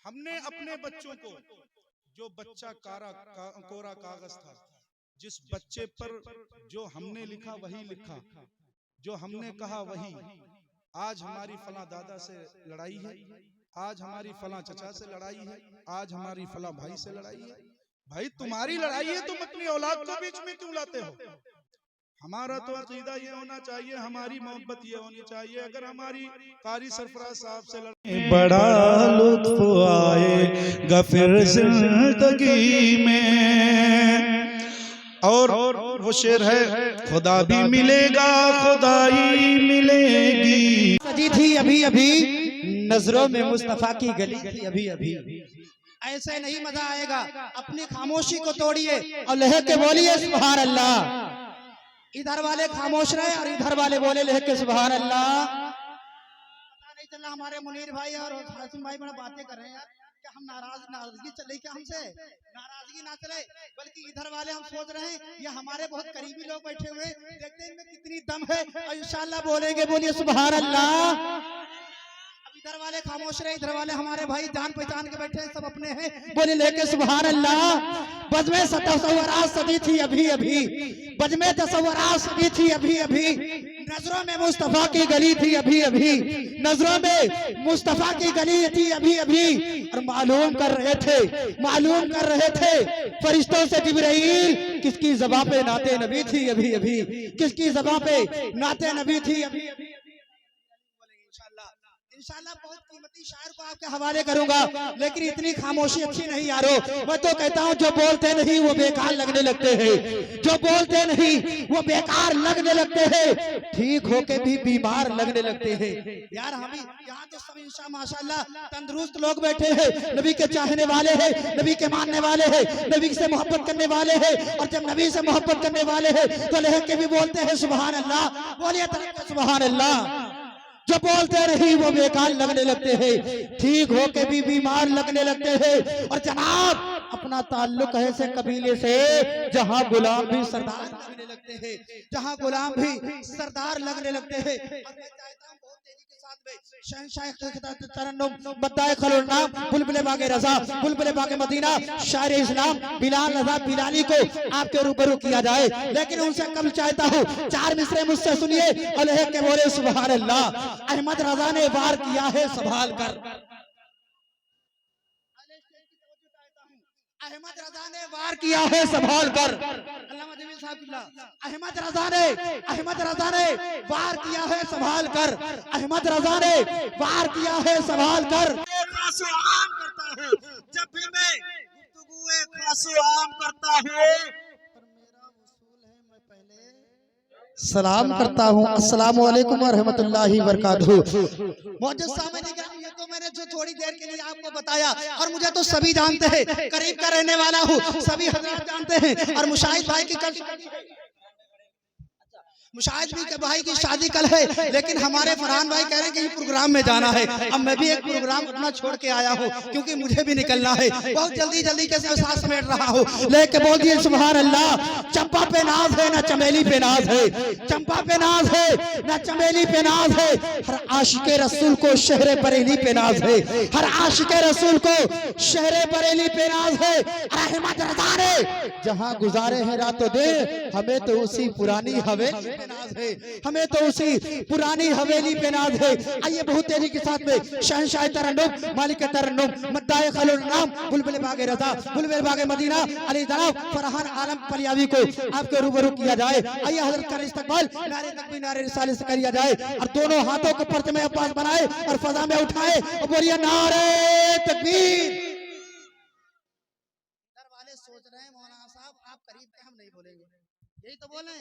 [SPEAKER 3] हमने अपने बच्चों को, जो बच्चा कोरा कागज था, जिस बच्चे पर जो हमने लिखा वही लिखा, जो हमने कहा वही। आज हमारी फला दादा से लड़ाई है, आज हमारी फला चचा से लड़ाई है, आज हमारी फला भाई से लड़ाई है। भाई तुम्हारी लड़ाई है, तुम अपनी औलाद को बीच में क्यों लाते हो? हमारा तो अकीदा ये होना चाहिए, हमारी मोहब्बत ये होनी चाहिए। अगर हमारी कारी सरफराज साहब से लड़ाई,
[SPEAKER 1] बड़ा लुत्फ आएगा फिर जिंदगी में।
[SPEAKER 3] और वो शेर है, खुदा भी मिलेगा खुदाई मिलेगी।
[SPEAKER 2] सजी थी अभी अभी नजरों में मुस्तफा की गली थी अभी अभी। ऐसे नहीं मजा आएगा, अपनी खामोशी को तोड़िए और लहक के बोलिए सुभान अल्लाह। इधर वाले खामोश रहे और इधर वाले बोले लहक के सुभान अल्लाह। पता नहीं चला हमारे मुनीर भाई और हासिम भाई बड़ा बातें कर रहे हैं यार, क्या हम नाराजगी चल रही, क्या हमसे नाराजगी ना चले, बल्कि इधर वाले हम सोच रहे हैं ये हमारे बहुत करीबी लोग बैठे हुए, देखते हैं इनमें कितनी दम है और इंशाल्लाह बोलेंगे, बोलिए सुभान अल्लाह। इधर वाले खामोश रहे, इधर वाले हमारे भाई जान पहचान के बैठे हैं, सब अपने हैं, बोले लेके सुभान अल्लाह। बज में तसव्वुरात सदी थी अभी अभी, बज में तसव्वुरात सदी थी अभी अभी, नजरों में मुस्तफा की गली थी अभी अभी, नजरों में मुस्तफा की गली थी अभी अभी। और मालूम कर रहे थे फरिश्तों से जिब्राइल, किसकी ज़बां पे नाते नबी थी अभी अभी, किसकी ज़बां पे नाते नबी थी अभी अभी। इंशाल्लाह बहुत कीमती शायर को आपके हवाले करूंगा, लेकिन इतनी खामोशी अच्छी नहीं यारो। मैं तो कहता हूँ जो बोलते नहीं वो बेकार लगने लगते हैं, जो बोलते नहीं वो बेकार लगने लगते हैं, ठीक होके भी बीमार लगने लगते हैं यार। हम यहाँ तो सब इंशाल्लाह माशाल्लाह तंदुरुस्त लोग बैठे हैं, नबी के चाहने वाले हैं, नबी के मानने वाले हैं, नबी से मोहब्बत करने वाले हैं। और जब नबी से मोहब्बत करने वाले हैं तो लहक के भी बोलते हैं सुभान अल्लाह, बोलिए सुभान अल्लाह। जो बोलते रही वो बेकार लगने लगते हैं, ठीक होके भी बीमार लगने लगते हैं। और जनाब अपना ताल्लुक है ऐसे कबीले से जहां गुलाम भी सरदार लगने लगते हैं, जहां गुलाम भी सरदार लगने लगते हैं। बुलबुले बागे रजा, बुलबुले बागे मदीना, शायर इस्लाम बिलाल रजा बिलाली को आपके रूबरू किया जाए, लेकिन उनसे कब चाहता हूँ चार मिसरे मुझसे सुनिए और लहक के बोले सुभान अल्लाह। अहमद रजा ने वार किया है संभाल कर, अहमद रजा ने वार किया है संभाल कर। अहमद रजा ने वार किया है संभाल कर, अहमद रजा ने वार किया है संभाल कर।
[SPEAKER 4] जब भी मैं गुफ्तगू खासे आम करता हूँ,
[SPEAKER 2] सलाम करता हूँ, अस्सलाम वालेकुम व रहमतुल्लाहि व बरकातहू। मौजूद सामने ये तो मैंने जो थोड़ी देर के लिए आपको बताया, और मुझे तो सभी जानते हैं, करीब का रहने वाला हूँ, सभी हजरात जानते हैं। और मुशाहिद भाई की मुशाहिद भी के भाई की शादी कल है, लेकिन हमारे फरहान भाई कह रहे हैं कि प्रोग्राम में जाना है। अब मैं भी एक प्रोग्राम अपना छोड़ के आया हूँ, क्योंकि मुझे भी निकलना है। बहुत जल्दी के साथ समेट रहा हूँ। लेके बोल दिए सुभान अल्लाह। चंपा पे नाज है ना चमेली पे नाज है, चंपा पे नाज है ना चमेली पे नाज है। हर आशिक रसूल को शहरे बरेली पे नाज है, हर आशिक रसूल को शहरे बरेली पे नाज है। रहमत रज़ा ने जहाँ गुजारे हैं रातों दिन, हमें तो उसी पुरानी हवेली पे नाज है, हमें तो उसी पुरानी हवेली पे नाज है। आइए बहुत तेजी के साथ में शहंशाह तरन्नुम, मालिक तरन्नुम, मद्दाए खलुल नाम, बुलबुल बागे रज़ा, बुलबुल बागे मदीना, अली जनाब फरहान आलम पलियावी को आपके रूबरू किया जाए। आइए हज़रत का इस्तकबाल नारे तकबीर नारे रिसाले से किया जाए, और दोनों हाथों को परचम अब्बास बनाए और फजा में उठाए और बोलिए नारे तकबीर। सोच रहे हैं मौलाना साहब आप करीब थे, हम नहीं बोलेंगे, यही तो बोले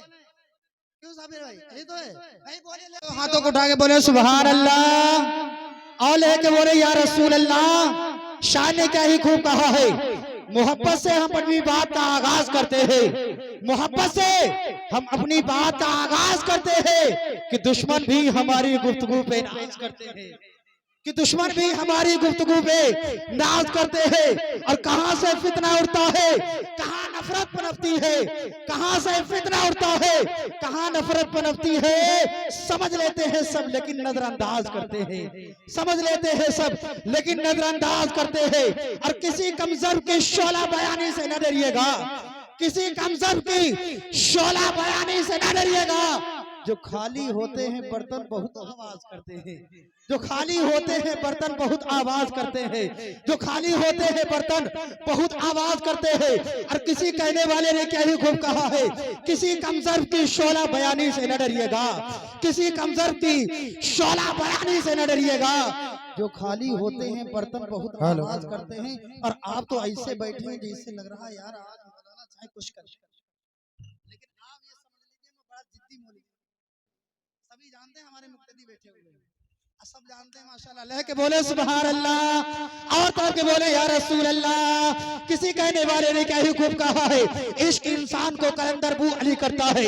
[SPEAKER 2] क्यों साबिर भाई? यही तो है, नहीं बोले। हाथों को उठा के बोले सुभान अल्लाह, और लेके बोले या रसूल अल्लाह। शाह ने क्या ही खूब कहा है, मोहब्बत से हम अपनी बात का आगाज करते हैं, मोहब्बत से हम अपनी बात का आगाज करते हैं कि दुश्मन भी हमारी गुफ्तगू पे नाज करते हैं, कि दुश्मन भी हमारी गुफ्तगू पे नाज करते हैं। और कहां से फितना उठता है, कहां नफरत पनपती है, कहां से फितना उठता है, कहां नफरत पनपती है, समझ लेते हैं सब लेकिन नजरअंदाज करते हैं, समझ लेते हैं सब लेकिन नजरअंदाज करते हैं। और किसी कमजोर की शोला बयानी से न डरिएगा, किसी कमजोर की शोला बयानी से न डरिएगा। जो खाली होते हैं बर्तन बहुत आवाज करते हैं, जो खाली होते हैं बर्तन बहुत आवाज करते हैं, जो खाली होते हैं बर्तन बहुत आवाज करते हैं। और किसी कहने वाले ने क्या ही खूब कहा है, किसी कमजोर की शोला बयानी से न डरिएगा, किसी कमजोर की शोला बयानी से न डरिएगा। जो खाली होते हैं बर्तन बहुत आवाज करते हैं। और आप तो ऐसे बैठे हैं जैसे लग रहा है यार आज मौलाना चाहे कुछ कर, लेकिन आप ये समझ लीजिए मैं बड़ा जिद्दी मौलवी। सभी जानते हैं हमारे मुक्तदी बैठे हुए हैं, सब जानते हैं माशाल्लाह। लेके बोले सुभान अल्लाह, और तो के बोले या रसूल अल्लाह। किसी कहने वाले ने क्या ही खूब कहा है, इश्क इंसान को कलंदर बू अली करता है,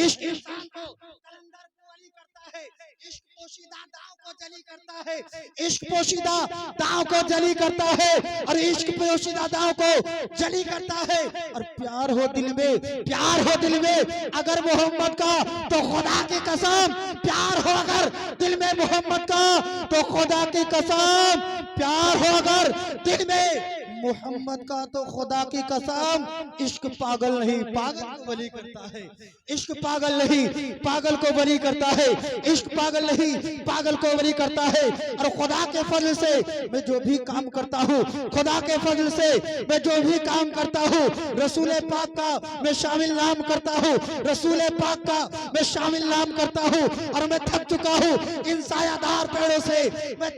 [SPEAKER 2] इश्क इंसान को कलंदर बू अली करता है, इश्क पोशीदा दाव को जली करता है, इश्क पोशीदा दाव को जली करता है, और इश्क पोशीदा दाव को जली करता है। और प्यार हो दिल में, प्यार हो दिल में अगर मोहम्मद का तो खुदा की कसम, प्यार हो अगर दिल में मोहम्मद का तो खुदा की कसम, प्यार हो अगर दिल में मोहम्मद का तो खुदा की कसम। इश्क पागल नहीं पागल को बली करता है, इश्क पागल नहीं पागल को बली करता है, इश्क पागल नहीं पागल को बली करता है। और खुदा के फजल से मैं जो भी काम करता हूँ, खुदा के फजल से मैं जो भी काम करता हूँ, रसूल पाक का मैं शामिल नाम करता हूँ, रसूल पाक का मैं शामिल नाम करता हूँ। और मैं थक चुका हूँ इन सायादार पेड़ों से, मैं